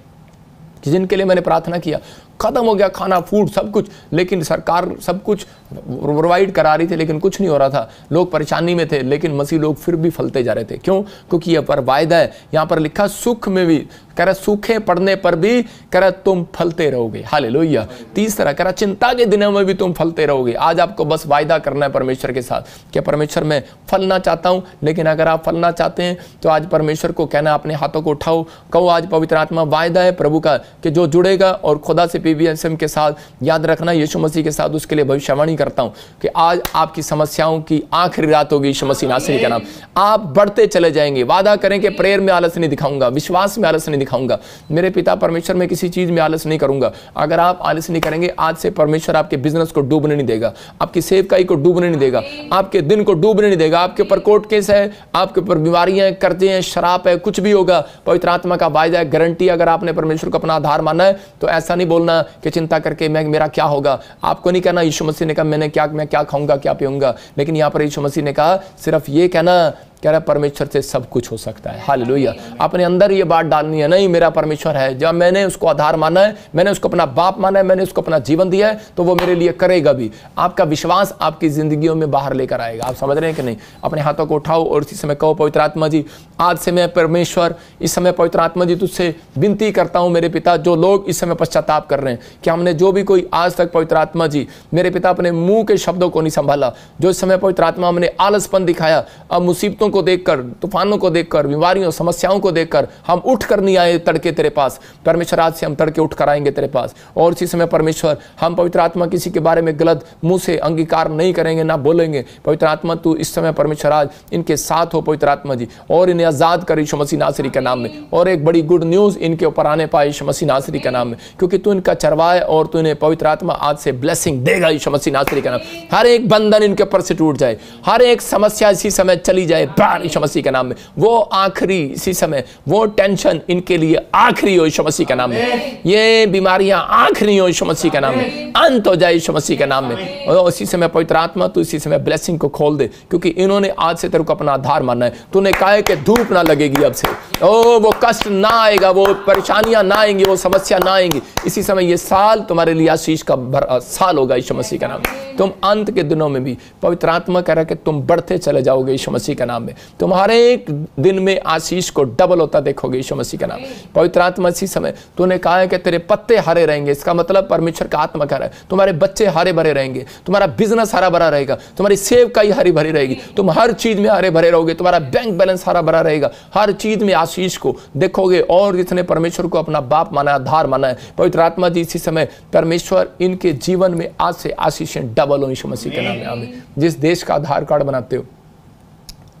कि जिनके लिए मैंने प्रार्थना किया, खत्म हो गया खाना, फूड, सब कुछ, लेकिन सरकार सब कुछ प्रोवाइड करा रही थी लेकिन कुछ नहीं हो रहा था, लोग परेशानी में थे, लेकिन मसीह लोग फिर भी फलते जा रहे थे। क्यों? क्योंकि यह पर वायदा है, यहाँ पर लिखा सुख में भी, कह रहा सूखे पड़ने पर भी कह रहा तुम फलते रहोगे। हालेलुया। तीसरा कह रहा चिंता के दिनों में भी तुम फलते रहोगे। आज आपको बस वायदा करना है परमेश्वर के साथ कि परमेश्वर मैं फलना चाहता हूं, लेकिन अगर आप फलना चाहते हैं तो आज परमेश्वर को कहना, अपने हाथों को उठाओ, कहो आज पवित्र आत्मा वायदा है प्रभु का कि जो जुड़ेगा और खुदा से PBSM के साथ, याद रखना यीशु मसीह के साथ, उसके लिए भविष्यवाणी करता हूं कि आज आपकी समस्याओं की आखिरी रात होगी यीशु मसीह नासरी का नाम। आप बढ़ते चले जाएंगे। वादा करें कि प्रेयर में आलस नहीं दिखाऊंगा, विश्वास में आलस नहीं दिखाऊंगा, मेरे पिता परमेश्वर में किसी चीज में आलस नहीं करूंगा। अगर आप आलस नहीं करेंगे, आज से परमेश्वर आपके बिजनेस को डूबने नहीं देगा, आपकी सेवकाई को डूबने नहीं देगा, आपके दिन को डूबने नहीं देगा। आपके ऊपर कोर्ट केस है, आपके ऊपर बीमारियां, कर्जे हैं, शराब है, कुछ भी होगा, पवित्र आत्मा का वायदा है, गारंटी। अगर आपने परमेश्वर को अपना आधार माना है तो ऐसा नहीं बोलना कि चिंता करके मेरा क्या होगा। आपको नहीं कहना यीशु मसीह ने कहा मैं क्या खाऊंगा, क्या पीऊंगा, लेकिन यहां पर यीशु मसीह ने कहा सिर्फ ये कहना, कह रहा परमेश्वर से सब कुछ हो सकता है। हालेलुया। अपने अंदर ये बात डालनी है, नहीं मेरा परमेश्वर है, जब मैंने उसको आधार माना है, मैंने उसको अपना बाप माना है, मैंने उसको अपना जीवन दिया है, तो वो मेरे लिए करेगा भी। आपका विश्वास आपकी जिंदगियों में बाहर लेकर आएगा। आप समझ रहे हैं कि नहीं? अपने हाथों को उठाओ और इसी समय कहो पवित्र आत्मा जी, आज से मैं परमेश्वर, इस समय पवित्र आत्मा जी तुझसे विनती करता हूं मेरे पिता, जो लोग इस समय पश्चाताप कर रहे हैं कि हमने जो भी कोई आज तक पवित्र आत्मा जी मेरे पिता अपने मुंह के शब्दों को नहीं संभाला, जो इस समय पवित्र आत्मा हमने आलसपन दिखाया, अब मुसीबतों को देखकर, तूफानों को देखकर, बीमारियों, समस्याओं को देखकर हम उठ कर नहीं आए तड़के तेरे पास। परमेश्वर आज से हम तड़के उठ कर आएंगे तेरे पास। और इसी समय परमेश्वर हम पवित्र आत्मा किसी के बारे में गलत मुंह से अंगीकार नहीं करेंगे, ना बोलेंगे। पवित्र आत्मा तू इस समय परमेश्वर आज इनके साथ हो पवित्र आत्मा जी, और इन्हें आजाद कर यीशु मसीह नासरी के नाम में, और एक बड़ी गुड न्यूज इनके ऊपर आने पाए यीशु मसीह नासरी के नाम में, क्योंकि तू इनका चरवाए और तू इन्हें पवित्र आत्मा आज से ब्लेसिंग देगा यीशु मसीह नासरी के नाम। हर एक बंधन इनके ऊपर से टूट जाए, हर एक समस्या इसी समय चली जाए बाहर यीशु मसीह के नाम में। वो आखिरी इसी समय वो टेंशन इनके लिए आखिरी हो यीशु मसीह के नाम में, ये बीमारियां आखिरी हो यीशु मसीह के नाम में, अंत हो जाए यीशु मसीह के नाम में। और इसी समय पवित्र आत्मा तू इसी समय ब्लेसिंग को खोल दे, क्योंकि इन्होंने आज से तेरे को अपना आधार मानना है। तूने कहा है कि धूप ना लगेगी अब से, ओ वो कष्ट ना आएगा, वो परेशानियां ना आएंगी, वो समस्या ना आएंगी। इसी समय ये साल तुम्हारे लिए आशीष का साल होगा यीशु मसीह का नाम। तुम अंत के दिनों में भी पवित्र आत्मा कह रहा है कि तुम बढ़ते चले जाओगे यीशु मसीह का नाम में। तुम्हारे एक दिन में आशीष को डबल होता देखोगे यीशु मसीह का नाम। पवित्र आत्मा इसी समय तूने कहा है कि तेरे पत्ते हरे रहेंगे, इसका मतलब परमेश्वर का आत्मा कह रहा है तुम्हारे बच्चे हरे भरे रहेंगे, तुम्हारा बिजनेस हरा भरा रहेगा, तुम्हारी सेवकाई हरी भरी रहेगी, तुम हर चीज में हरे भरे रहोगे, तुम्हारा बैंक बैलेंस हरा भरा रहेगा, हर चीज में आशीष को देखोगे। और जिसने परमेश्वर को अपना बाप माना, आधार माना है, पवित्र आत्मा जी इसी समय परमेश्वर इनके जीवन में आज से आशीषें डबल हो यीशु मसीह के नाम में। आमीन। जिस देश का आधार कार्ड बनाते हो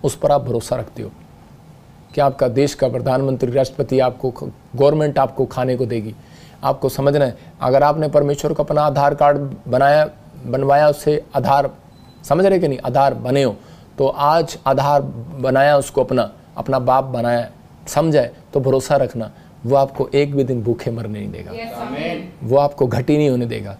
उस पर आप भरोसा रखते हो कि आपका देश का प्रधानमंत्री, राष्ट्रपति, आपको गवर्नमेंट आपको खाने को देगी। आपको समझना है, अगर आपने परमेश्वर को अपना आधार कार्ड बनवाया, उससे आधार, समझ रहे कि नहीं, आधार बने हो, तो आज आधार बनाया, उसको अपना बाप बनाया, समझाए, तो भरोसा रखना वो आपको एक भी दिन भूखे मरने नहीं देगा, वो आपको घटी नहीं होने देगा।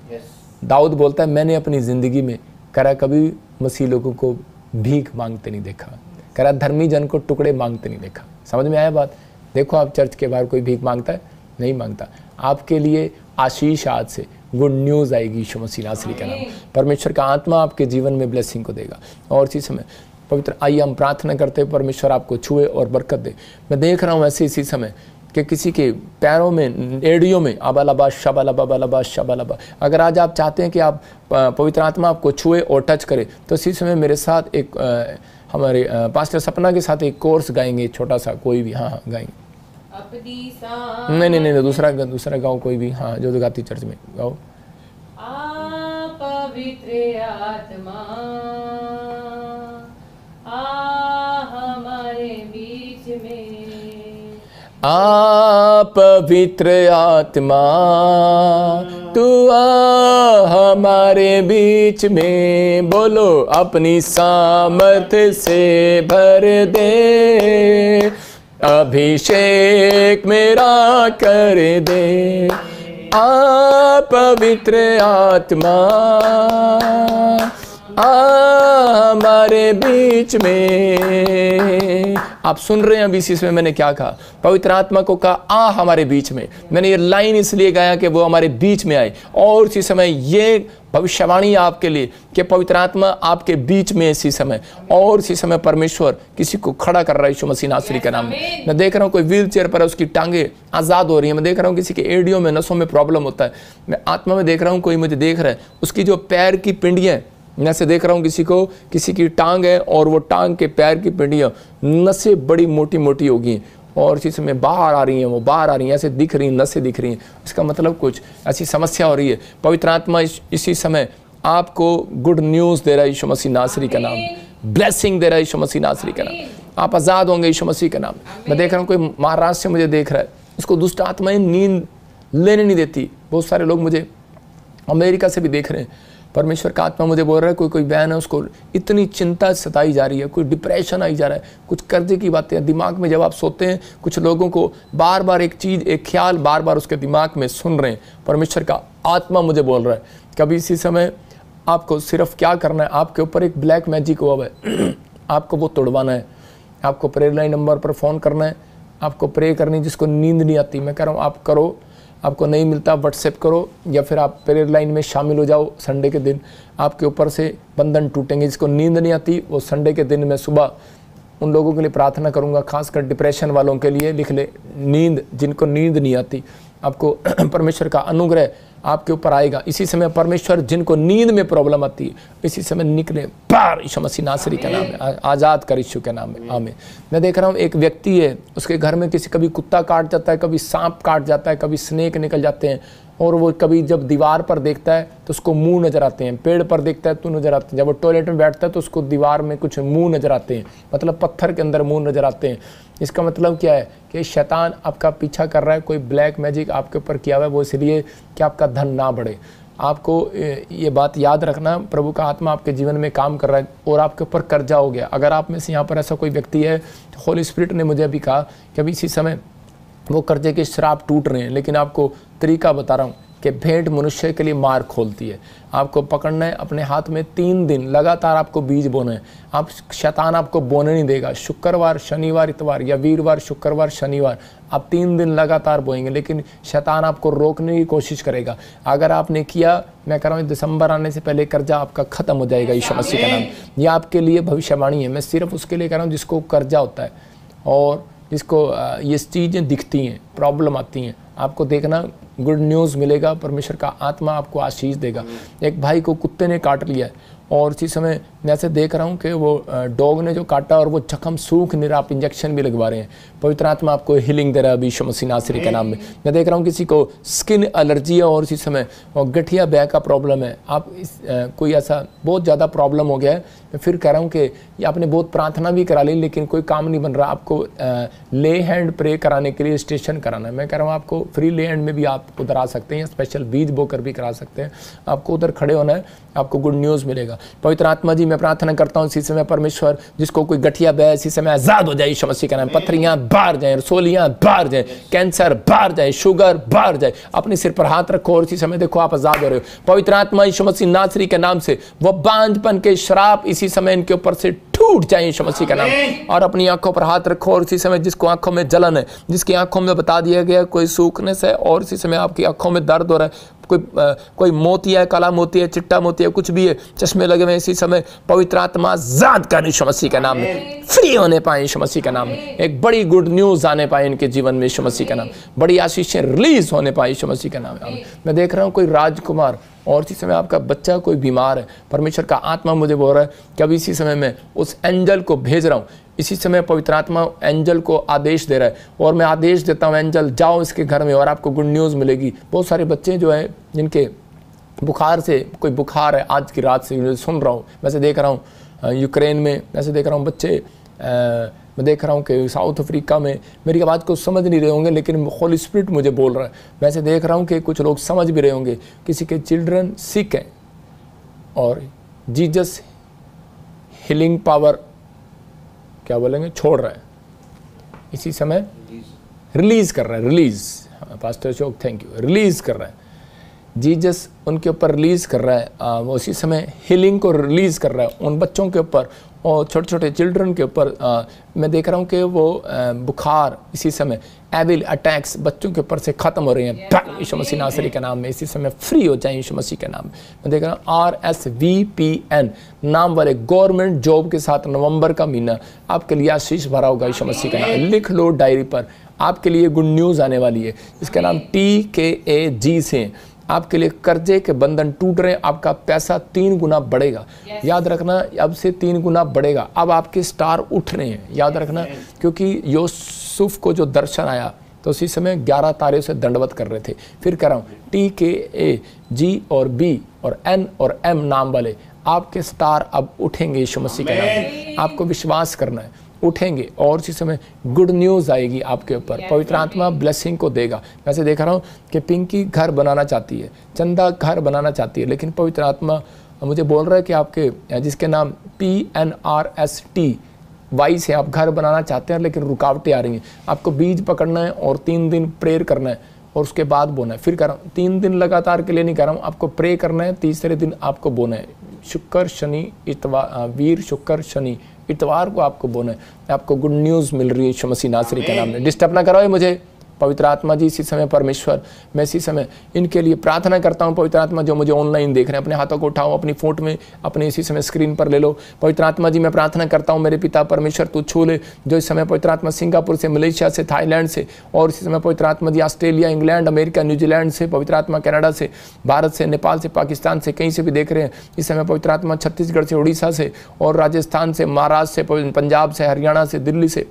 दाऊद बोलता है मैंने अपनी जिंदगी में करा कभी मसीह लोगों को भीख मांगते नहीं देखा, करा धर्मी जन को टुकड़े मांगते नहीं देखा। समझ में आया बात? देखो आप चर्च के बाहर कोई भीख मांगता है? नहीं मांगता। आपके लिए आशीष आज से गुड न्यूज़ आएगी यीशु मसीह नासरी का नाम। परमेश्वर का आत्मा आपके जीवन में ब्लेसिंग को देगा। और इसी समय पवित्र आइए हम प्रार्थना करते हैं परमेश्वर आपको छुए और बरकत दे। मैं देख रहा हूँ ऐसे इसी समय कि किसी के पैरों में, एड़ियों में अबालबा शबालबा शबालबा, अगर आज आप चाहते हैं कि आप पवित्र आत्मा आपको छुए और टच करे, तो इसी समय मेरे साथ एक हमारे पास्टर सपना के साथ एक कोर्स गाएंगे, छोटा सा कोई भी। हाँ गाएंगे। नहीं दूसरा गाओ कोई भी। हाँ जो गाती चर्च में गाओ।
पवित्र आत्मा हमारे बीच में,
पवित्र आत्मा तू हमारे बीच में, बोलो अपनी सामर्थ से भर दे, अभिषेक मेरा कर दे। पवित्र आत्मा हमारे बीच में। आप सुन रहे हैं अभी इसी समय मैंने क्या कहा, पवित्र आत्मा को कहा आ हमारे बीच में। मैंने ये लाइन इसलिए गाया कि वो हमारे बीच में आए, और इसी समय ये भविष्यवाणी आपके लिए कि पवित्र आत्मा आपके बीच में इसी समय, और इसी समय परमेश्वर किसी को खड़ा कर रहा है यीशु मसीह नासरी के नाम में। मैं देख रहा हूँ कोई व्हील चेयर पर है, उसकी टांगे आज़ाद हो रही है। मैं देख रहा हूँ किसी के एडियों में, नसों में प्रॉब्लम होता है। मैं आत्मा में देख रहा हूँ कोई मुझे देख रहा है, उसकी जो पैर की पिंडियाँ, मैं से देख रहा हूँ किसी को, किसी की टांग है और वो टांग के पैर की पिंडियाँ नसें बड़ी मोटी मोटी होगी और इसी समय बाहर आ रही हैं, वो बाहर आ रही हैं, ऐसे दिख रही हैं, नसें दिख रही हैं। इसका मतलब कुछ ऐसी समस्या हो रही है। पवित्र आत्मा इसी समय आपको गुड न्यूज़ दे रहा है यीशु मसीह नासरी का नाम, ब्लेसिंग दे रहा है यीशु मसीह नासरी का नाम। आप आज़ाद होंगे यीशु मसीह का नाम। मैं देख रहा हूँ कोई महाराष्ट्र से मुझे देख रहा है, उसको दुष्ट आत्माएं नींद लेने नहीं देती। बहुत सारे लोग मुझे अमेरिका से भी देख रहे हैं। परमेश्वर का आत्मा मुझे बोल रहा है कोई बहन है, उसको इतनी चिंता सताई जा रही है, कोई डिप्रेशन आई जा रहा है, कुछ कर्जे की बातें दिमाग में। जब आप सोते हैं, कुछ लोगों को बार बार एक चीज़, एक ख्याल बार बार उसके दिमाग में सुन रहे हैं। परमेश्वर का आत्मा मुझे बोल रहा है कभी इसी समय आपको सिर्फ क्या करना है, आपके ऊपर एक ब्लैक मैजिक हुआ है, आपको वो तोड़वाना है। आपको प्रेयर लाइन नंबर पर फ़ोन करना है, आपको प्रे करनी। जिसको नींद नहीं आती, मैं कह रहा हूँ आप करो, आपको नहीं मिलता व्हाट्सएप करो, या फिर आप प्रेयर लाइन में शामिल हो जाओ। संडे के दिन आपके ऊपर से बंधन टूटेंगे। जिसको नींद नहीं आती वो संडे के दिन मैं सुबह उन लोगों के लिए प्रार्थना करूंगा, खासकर डिप्रेशन वालों के लिए। लिख ले, नींद, जिनको नींद नहीं आती, आपको परमेश्वर का अनुग्रह आपके ऊपर आएगा। इसी समय परमेश्वर जिनको नींद में प्रॉब्लम आती है, इसी समय निकले बाहर यीशु मसीह नासरी के नाम में, आज़ाद कर यीशु के नाम में, आमीन। मैं देख रहा हूँ एक व्यक्ति है, उसके घर में किसी कभी कुत्ता काट जाता है, कभी सांप काट जाता है, कभी स्नेक निकल जाते हैं, और वो कभी जब दीवार पर देखता है तो उसको मुंह नजर आते हैं, पेड़ पर देखता है तो नजर आते हैं, जब वो टॉयलेट में बैठता है तो उसको दीवार में कुछ मुंह नजर आते हैं, मतलब पत्थर के अंदर मुंह नजर आते हैं। इसका मतलब क्या है कि शैतान आपका पीछा कर रहा है, कोई ब्लैक मैजिक आपके ऊपर किया हुआ है, वो इसलिए कि आपका धन ना बढ़े। आपको ये बात याद रखना, प्रभु का आत्मा आपके जीवन में काम कर रहा है और आपके ऊपर कर्जा हो गया। अगर आप में से यहाँ पर ऐसा कोई व्यक्ति है, तो होली स्पिरिट ने मुझे अभी कहा कि अभी इसी समय वो कर्जे के श्राप टूट रहे हैं, लेकिन आपको तरीका बता रहा हूँ कि भेंट मनुष्य के लिए मार्ग खोलती है। आपको पकड़ना है, अपने हाथ में 3 दिन लगातार आपको बीज बोना है। आप शैतान आपको बोने नहीं देगा। शुक्रवार, शनिवार, इतवार या वीरवार, शुक्रवार, शनिवार आप 3 दिन लगातार बोएंगे, लेकिन शैतान आपको रोकने की कोशिश करेगा। अगर आपने किया, मैं कह रहा हूँ दिसंबर आने से पहले कर्जा आपका खत्म हो जाएगा यीशु मसीह का नाम। यह आपके लिए भविष्यवाणी है। मैं सिर्फ उसके लिए कह रहा हूँ जिसको कर्जा होता है और जिसको ये चीज़ें दिखती हैं, प्रॉब्लम आती हैं। आपको देखना गुड न्यूज़ मिलेगा, परमेश्वर का आत्मा आपको आशीष देगा। एक भाई को कुत्ते ने काट लिया है और इसी समय मैं ऐसे देख रहा हूँ कि वो डॉग ने जो काटा और वो जख्म सूख नहीं रहा, आप इंजेक्शन भी लगवा रहे हैं। पवित्र आत्मा आपको हीलिंग दे रहा है अभी यीशु मसीह नासरी के नाम में। मैं देख रहा हूँ किसी को स्किन एलर्जी है और इसी समय गठिया बैक का प्रॉब्लम है। आप कोई ऐसा बहुत ज़्यादा प्रॉब्लम हो गया है। मैं फिर कह रहा हूँ कि ये आपने बहुत प्रार्थना भी करा ली लेकिन कोई काम नहीं बन रहा। आपको ले हैंड प्रे कराने के लिए स्टेशन कराना है। मैं कह रहा हूँ आपको फ्री ले हैंड में भी आप उधर आ सकते हैं, स्पेशल बीज बोकर भी करा सकते हैं। आपको उधर खड़े होना है, आपको गुड न्यूज़ मिलेगा। पवित्र आत्मा जी मैं प्रार्थना करता हूँ इसी समय परमेश्वर जिसको कोई गठिया बह इसी समय आजाद हो जाए यीशु मसीह का नाम। पथरियां बाहर जाए, रसोलियां बाहर जाए, कैंसर बाहर जाए, शुगर बाहर जाए। अपने सिर पर हाथ रखो और इसी समय देखो आप आजाद हो रहे हो। पवित्र आत्मा यीशु मसीह नासरी के नाम से वो बांझपन के श्राप इसी समय इनके ऊपर से टूट जाए यीशु मसीह का नाम। और अपनी आंखों पर हाथ रखो और इसी समय जिसको आंखों में जलन है, जिसकी आंखों में बता दिया गया कोई सूखनेस है और इसी समय आपकी आंखों में दर्द हो रहा है, कोई मोती है, काला मोती है, चिट्टा मोती है, कुछ भी है, चश्मे लगे हुए इसी समय पवित्र आत्मा आजाद कर यीशु मसीह का नाम में फ्री होने पाए यीशु मसीह का नाम में। एक बड़ी गुड न्यूज आने पाए इनके जीवन में यीशु मसीह का नाम। बड़ी आशीषें रिलीज होने पाए यीशु मसीह का नाम। मैं देख रहा हूँ कोई राजकुमार और इसी समय आपका बच्चा कोई बीमार है। परमेश्वर का आत्मा मुझे बोल रहा है कि अभी इसी समय मैं उस एंजल को भेज रहा हूँ। इसी समय पवित्र आत्मा एंजल को आदेश दे रहा है और मैं आदेश देता हूँ एंजल जाओ इसके घर में और आपको गुड न्यूज़ मिलेगी। बहुत सारे बच्चे जो है जिनके बुखार से कोई बुखार है आज की रात से सुन रहा हूँ, वैसे देख रहा हूँ यूक्रेन में, वैसे देख रहा हूँ बच्चे, मैं देख रहा हूँ कि साउथ अफ्रीका में। मेरी आवाज़ को समझ नहीं रहे होंगे लेकिन होली स्पिरिट मुझे बोल रहा है। वैसे देख रहा हूँ कि कुछ लोग समझ भी रहे होंगे, किसी के चिल्ड्रन सिक हैं और जीसस हीलिंग पावर क्या बोलेंगे छोड़ रहा है, इसी समय रिलीज कर रहा है। Release, pastor Ashok thank you, release कर रहा है। जीसस उनके ऊपर रिलीज़ कर रहा है, वो उसी समय हीलिंग को रिलीज़ कर रहा है उन बच्चों के ऊपर और छोटे छोटे चिल्ड्रन के ऊपर। मैं देख रहा हूँ कि वो बुखार इसी समय एविल अटैक्स बच्चों के ऊपर से ख़त्म हो रहे हैं यीशु मसीह नासरी के नाम में। इसी समय फ्री हो जाए यीशु मसीह के नाम में। मैं देख रहा हूँ RSVPN नाम वाले गवर्नमेंट जॉब के साथ नवंबर का महीना आपके लिए आशीष भरा होगा यीशु मसीह का नाम। लिख लो डायरी पर, आपके लिए गुड न्यूज़ आने वाली है। इसका नाम TKAG से आपके लिए कर्जे के बंधन टूट रहे हैं, आपका पैसा 3 गुना बढ़ेगा। याद रखना, अब से 3 गुना बढ़ेगा। अब आपके स्टार उठ रहे हैं, याद रखना, क्योंकि यूसुफ को जो दर्शन आया तो उसी समय 11 तारे से दंडवत कर रहे थे। फिर कह रहा हूँ TKAG और B और N और M नाम वाले आपके स्टार अब उठेंगे यीशु मसीह के नाम में। आपको विश्वास करना है, उठेंगे और इसी समय गुड न्यूज़ आएगी आपके ऊपर। पवित्र आत्मा ब्लेसिंग को देगा। वैसे देख रहा हूँ कि पिंकी घर बनाना चाहती है, चंदा घर बनाना चाहती है, लेकिन पवित्र आत्मा मुझे बोल रहा है कि आपके जिसके नाम PNRSTY से आप घर बनाना चाहते हैं, लेकिन रुकावटें आ रही हैं। आपको बीज पकड़ना है और 3 दिन प्रेयर करना है और उसके बाद बोना है। फिर कह रहा हूँ 3 दिन लगातार के लिए नहीं कह रहा हूँ, आपको प्रे करना है, तीसरे दिन आपको बोना है। शुक्र शनि इतवार, वीर शुक्र शनि इतवार को आपको बोना है। आपको गुड न्यूज़ मिल रही है यीशु मसीह नासरी के नाम में। डिस्टर्ब ना करो मुझे पवित्र आत्मा जी। इसी समय परमेश्वर, मैं इसी समय इनके लिए प्रार्थना करता हूँ। पवित्र आत्मा जो मुझे ऑनलाइन देख रहे हैं, अपने हाथों को उठाओ, अपनी फोट में अपने इसी समय स्क्रीन पर ले लो। पवित्र आत्मा जी मैं प्रार्थना करता हूँ, मेरे पिता परमेश्वर तू छू ले। जो इस समय पवित्र आत्मा सिंगापुर से, मलेशिया से, थाईलैंड से और इसी समय पवित्र आत्मा जी ऑस्ट्रेलिया, इंग्लैंड, अमेरिका, न्यूजीलैंड से, पवित्र आत्मा कनाडा से, भारत से, नेपाल से, पाकिस्तान से, कहीं से भी देख रहे हैं इस समय पवित्र आत्मा, छत्तीसगढ़ से, उड़ीसा से और राजस्थान से, महाराष्ट्र से, पंजाब से, हरियाणा से, दिल्ली से,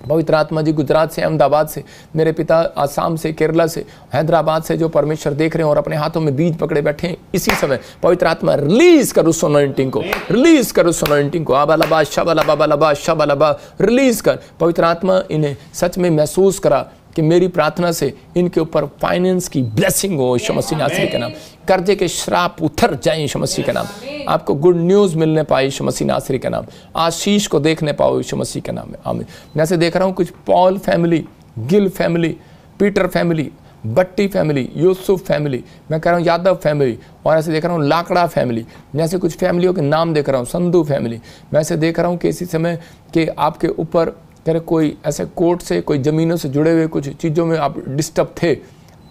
पवित्र आत्मा जी गुजरात से, अहमदाबाद से, मेरे पिता आसाम से, केरला से, हैदराबाद से जो परमेश्वर देख रहे हैं और अपने हाथों में बीज पकड़े बैठे हैं, इसी समय पवित्र आत्मा रिलीज कर उस अनॉइंटिंग को, रिलीज कर उस अनॉइंटिंग को। आबालबा शबालबा शबालबा रिलीज कर। पवित्र आत्मा इन्हें सच में महसूस करा कि मेरी प्रार्थना से इनके ऊपर फाइनेंस की ब्लेसिंग हो यीशु मसीह नासरी के नाम। कर्जे के श्राप उतर जाए यीशु मसीह के नाम। आपको गुड न्यूज़ मिलने पाए यीशु मसीह नासरी के नाम। आशीष को देखने पाओ यीशु मसीह के नाम में। आमीन। मैं ऐसे देख रहा हूँ कुछ Paul family, Gill family, Peter family, Batti family, Yusuf family, मैं कह रहा हूँ यादव फैमिली, और ऐसे देख रहा हूँ लाकड़ा फैमिली। मैं ऐसे कुछ फैमिलियों के नाम देख रहा हूँ, संधू फैमिली। मैं ऐसे देख रहा हूँ कि इसी समय के आपके ऊपर कह रहे कोई ऐसे कोर्ट से, कोई ज़मीनों से जुड़े हुए कुछ चीज़ों में आप डिस्टर्ब थे,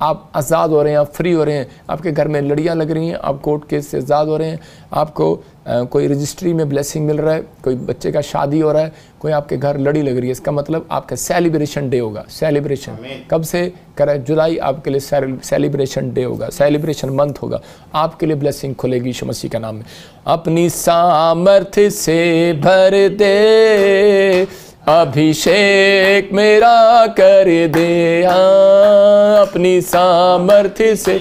आप आज़ाद हो रहे हैं, आप फ्री हो रहे हैं। आपके घर में लड़ियाँ लग रही हैं, आप कोर्ट केस से आज़ाद हो रहे हैं। आपको कोई रजिस्ट्री में ब्लेसिंग मिल रहा है, कोई बच्चे का शादी हो रहा है, कोई आपके घर लड़ी लग रही है। इसका मतलब आपका सेलिब्रेशन डे होगा। सेलिब्रेशन कब से कर रहा है? जुलाई आपके लिए सेलिब्रेशन डे होगा, सेलिब्रेशन मंथ होगा। आपके लिए ब्लेसिंग खुलेगी यीशु मसीह का नाम में। अपनी सामर्थ्य से भर दे, अभिषेक मेरा कर दे, अपनी सामर्थ्य से।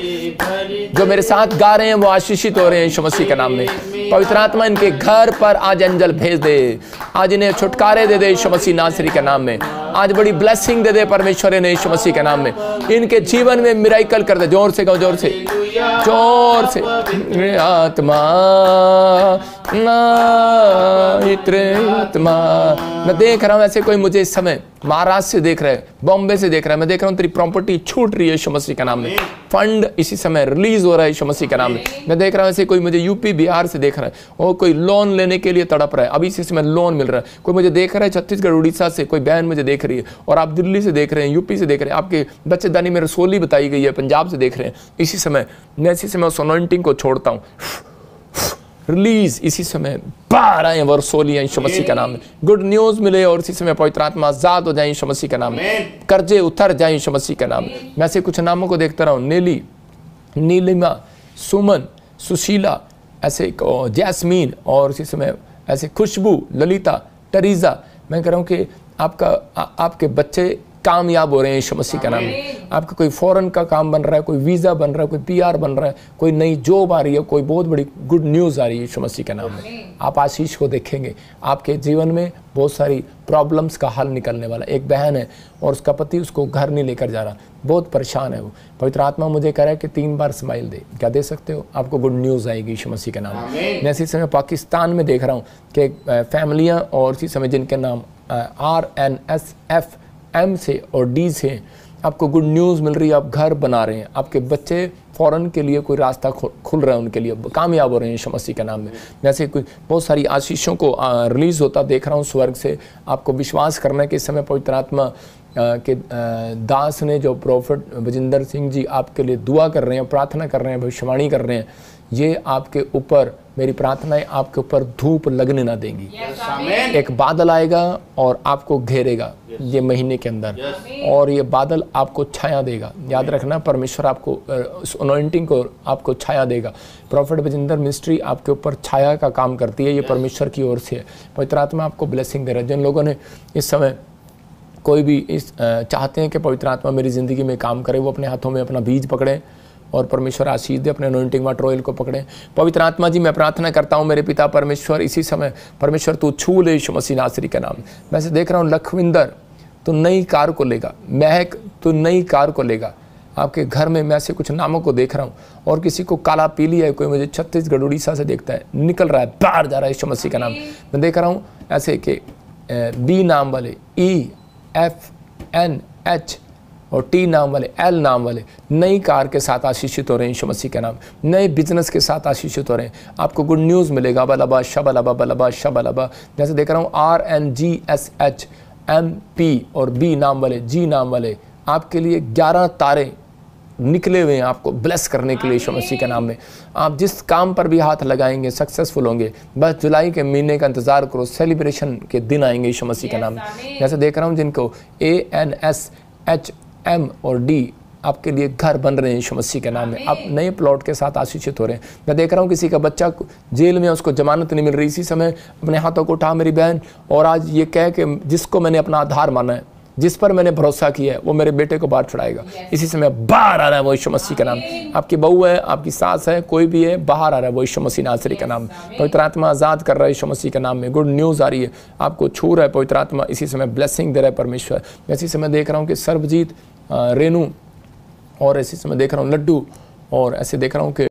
जो मेरे साथ गा रहे हैं वो आशीषित हो रहे हैं यीशु मसीह के नाम में। पवित्र आत्मा इनके घर पर आज एंजल भेज दे, आज इन्हें छुटकारे दे दे यीशु मसीह नासरी के नाम में। आज बड़ी ब्लेसिंग दे दे परमेश्वर इन्हें यीशु मसीह के नाम में। इनके जीवन में मिराइकल कर दे। जोर से गाओ, जोर से, जोर से। आत्मा आत्मा। मैं देख रहा हूँ ऐसे कोई मुझे इस समय महाराष्ट्र से देख रहा है, बॉम्बे से देख रहा है। मैं देख रहा हूँ तेरी प्रॉपर्टी छूट रही है यीशु मसीह का नाम में। फंड इसी समय रिलीज हो रहा है यीशु मसीह का नाम में। मैं देख रहा हूँ ऐसे कोई मुझे यूपी बिहार से देख रहा है और कोई लोन लेने के लिए तड़प रहा है, अभी इसी समय लोन मिल रहा है। कोई मुझे देख रहा है छत्तीसगढ़ उड़ीसा से, कोई बहन मुझे देख रही है, और आप दिल्ली से देख रहे हैं, यूपी से देख रहे हैं, आपके बच्चेदानी में रसोली बताई गई है, पंजाब से देख रहे हैं। इसी समय मैं इसी समय उस अनॉइंटिंग को छोड़ता हूँ। रिलीज इसी समय बाहर आए वर्सोलियां यीशु मसीह का नाम में। गुड न्यूज़ मिले और इसी समय पवित्र आत्मा आजाद हो जाए यीशु मसीह का नाम में। कर्जे उतर जाए यीशु मसीह का नाम में। मैं से कुछ नामों को देखता रहा हूँ, नेली, नीलिमा, सुमन, सुशीला, ऐसे जैस्मीन, और इसी समय ऐसे खुशबू, ललिता, टरीजा। मैं कह रहा हूँ कि आपके बच्चे कामयाब हो रहे हैं यीशु मसीह का नाम में। आपका कोई फॉरेन का काम बन रहा है, कोई वीज़ा बन रहा है, कोई PR बन रहा है, कोई नई जॉब आ रही है, कोई बहुत बड़ी गुड न्यूज़ आ रही है यीशु मसीह के नाम में। आप आशीष को देखेंगे। आपके जीवन में बहुत सारी प्रॉब्लम्स का हल निकलने वाला। एक बहन है और उसका पति उसको घर नहीं लेकर जा रहा, बहुत परेशान है वो। पवित्र आत्मा मुझे कह रहा है कि 3 बार स्माइल दे। क्या दे सकते हो? आपको गुड न्यूज़ आएगी यीशु मसीह के नाम में। मैं इसी समय पाकिस्तान में देख रहा हूँ कि फैमिलियाँ और इसी समय जिनके नाम RNSF M से और D से, आपको गुड न्यूज़ मिल रही है, आप घर बना रहे हैं, आपके बच्चे फ़ौरन के लिए कोई रास्ता खुल रहा है, उनके लिए कामयाब हो रहे हैं यीशु मसीह के नाम में। जैसे कुछ बहुत सारी आशीषों को रिलीज़ होता देख रहा हूँ स्वर्ग से। आपको विश्वास करना है कि इस समय पवित्र आत्मा के दास ने, जो प्रोफेट बजिंदर सिंह जी आपके लिए दुआ कर रहे हैं, प्रार्थना कर रहे हैं, भविष्यवाणी कर रहे हैं, ये आपके ऊपर, मेरी प्रार्थनाएं आपके ऊपर धूप लगने ना देंगी। एक बादल आएगा और आपको घेरेगा ये महीने के अंदर, और ये बादल आपको छाया देगा। याद रखना, परमेश्वर आपको उस अनॉइंटिंग को आपको छाया देगा। प्रॉफिट बजिंदर मिनिस्ट्री आपके ऊपर छाया का काम करती है, ये परमेश्वर की ओर से है। पवित्र आत्मा आपको ब्लेसिंग दे रहा है। जिन लोगों ने इस समय कोई भी इस चाहते हैं कि पवित्र आत्मा मेरी ज़िंदगी में काम करे, वो अपने हाथों में अपना बीज पकड़ें और परमेश्वर आशीष दे, अपने अनॉइंटिंग वाटर ऑयल को पकड़ें। पवित्र आत्मा जी, मैं प्रार्थना करता हूँ मेरे पिता परमेश्वर, इसी समय परमेश्वर तू छू ले यीशु मसीह नासरी का नाम। मैं से देख रहा हूँ लखविंदर तो नई कार को लेगा, महक तो नई कार को लेगा। आपके घर में मैं से कुछ नामों को देख रहा हूँ, और किसी को काला पीली है, कोई मुझे छत्तीसगढ़ उड़ीसा से देखता है, निकल रहा है, बाहर जा रहा है यीशु मसीह का नाम। मैं देख रहा हूँ ऐसे कि बी नाम वाले, EFNH और T नाम वाले, L नाम वाले नई कार के साथ आशीषित हो रहे हैं यीशु मसीह के नाम। नए बिजनेस के साथ आशीषित हो रहे हैं। आपको गुड न्यूज़ मिलेगा। बलबा शबलबा बलबा शबलबा। जैसे देख रहा हूँ RNGSH MP और B नाम वाले, G नाम वाले, आपके लिए 11 तारे निकले हुए हैं आपको ब्लेस करने के लिए यीशु मसीह के नाम में। आप जिस काम पर भी हाथ लगाएंगे सक्सेसफुल होंगे। बस जुलाई के महीने का इंतज़ार करो, सेलिब्रेशन के दिन आएंगे यीशु मसीह के नाम में। जैसे देख रहा हूँ जिनको ANSHM और D आपके लिए घर बन रहे हैं यीशु मसीह के नाम में। आप नए प्लॉट के साथ आशीषित हो रहे हैं। मैं देख रहा हूँ किसी का बच्चा जेल में, उसको जमानत नहीं मिल रही। इसी समय अपने हाथों को उठा मेरी बहन, और आज ये कह के जिसको मैंने अपना आधार माना है, जिस पर मैंने भरोसा किया है, वो मेरे बेटे को बाहर छुड़ाएगा। इसी समय बाहर आ रहा है वो यीशु मसीह का नाम। आपकी बहू है, आपकी सास है, कोई भी है, बाहर आ रहा है वो यीशु मसीह नासरी का नाम। पवित्र आत्मा आज़ाद कर रहा है यीशु मसीह के नाम में। गुड न्यूज़ आ रही है, आपको छू रहा है पवित्र आत्मा। इसी समय ब्लेसिंग दे रहा है परमेश्वर। इसी समय देख रहा हूँ कि सर्वजीत, रेनू, और इसी समय देख रहा हूँ लड्डू, और ऐसे देख रहा हूँ कि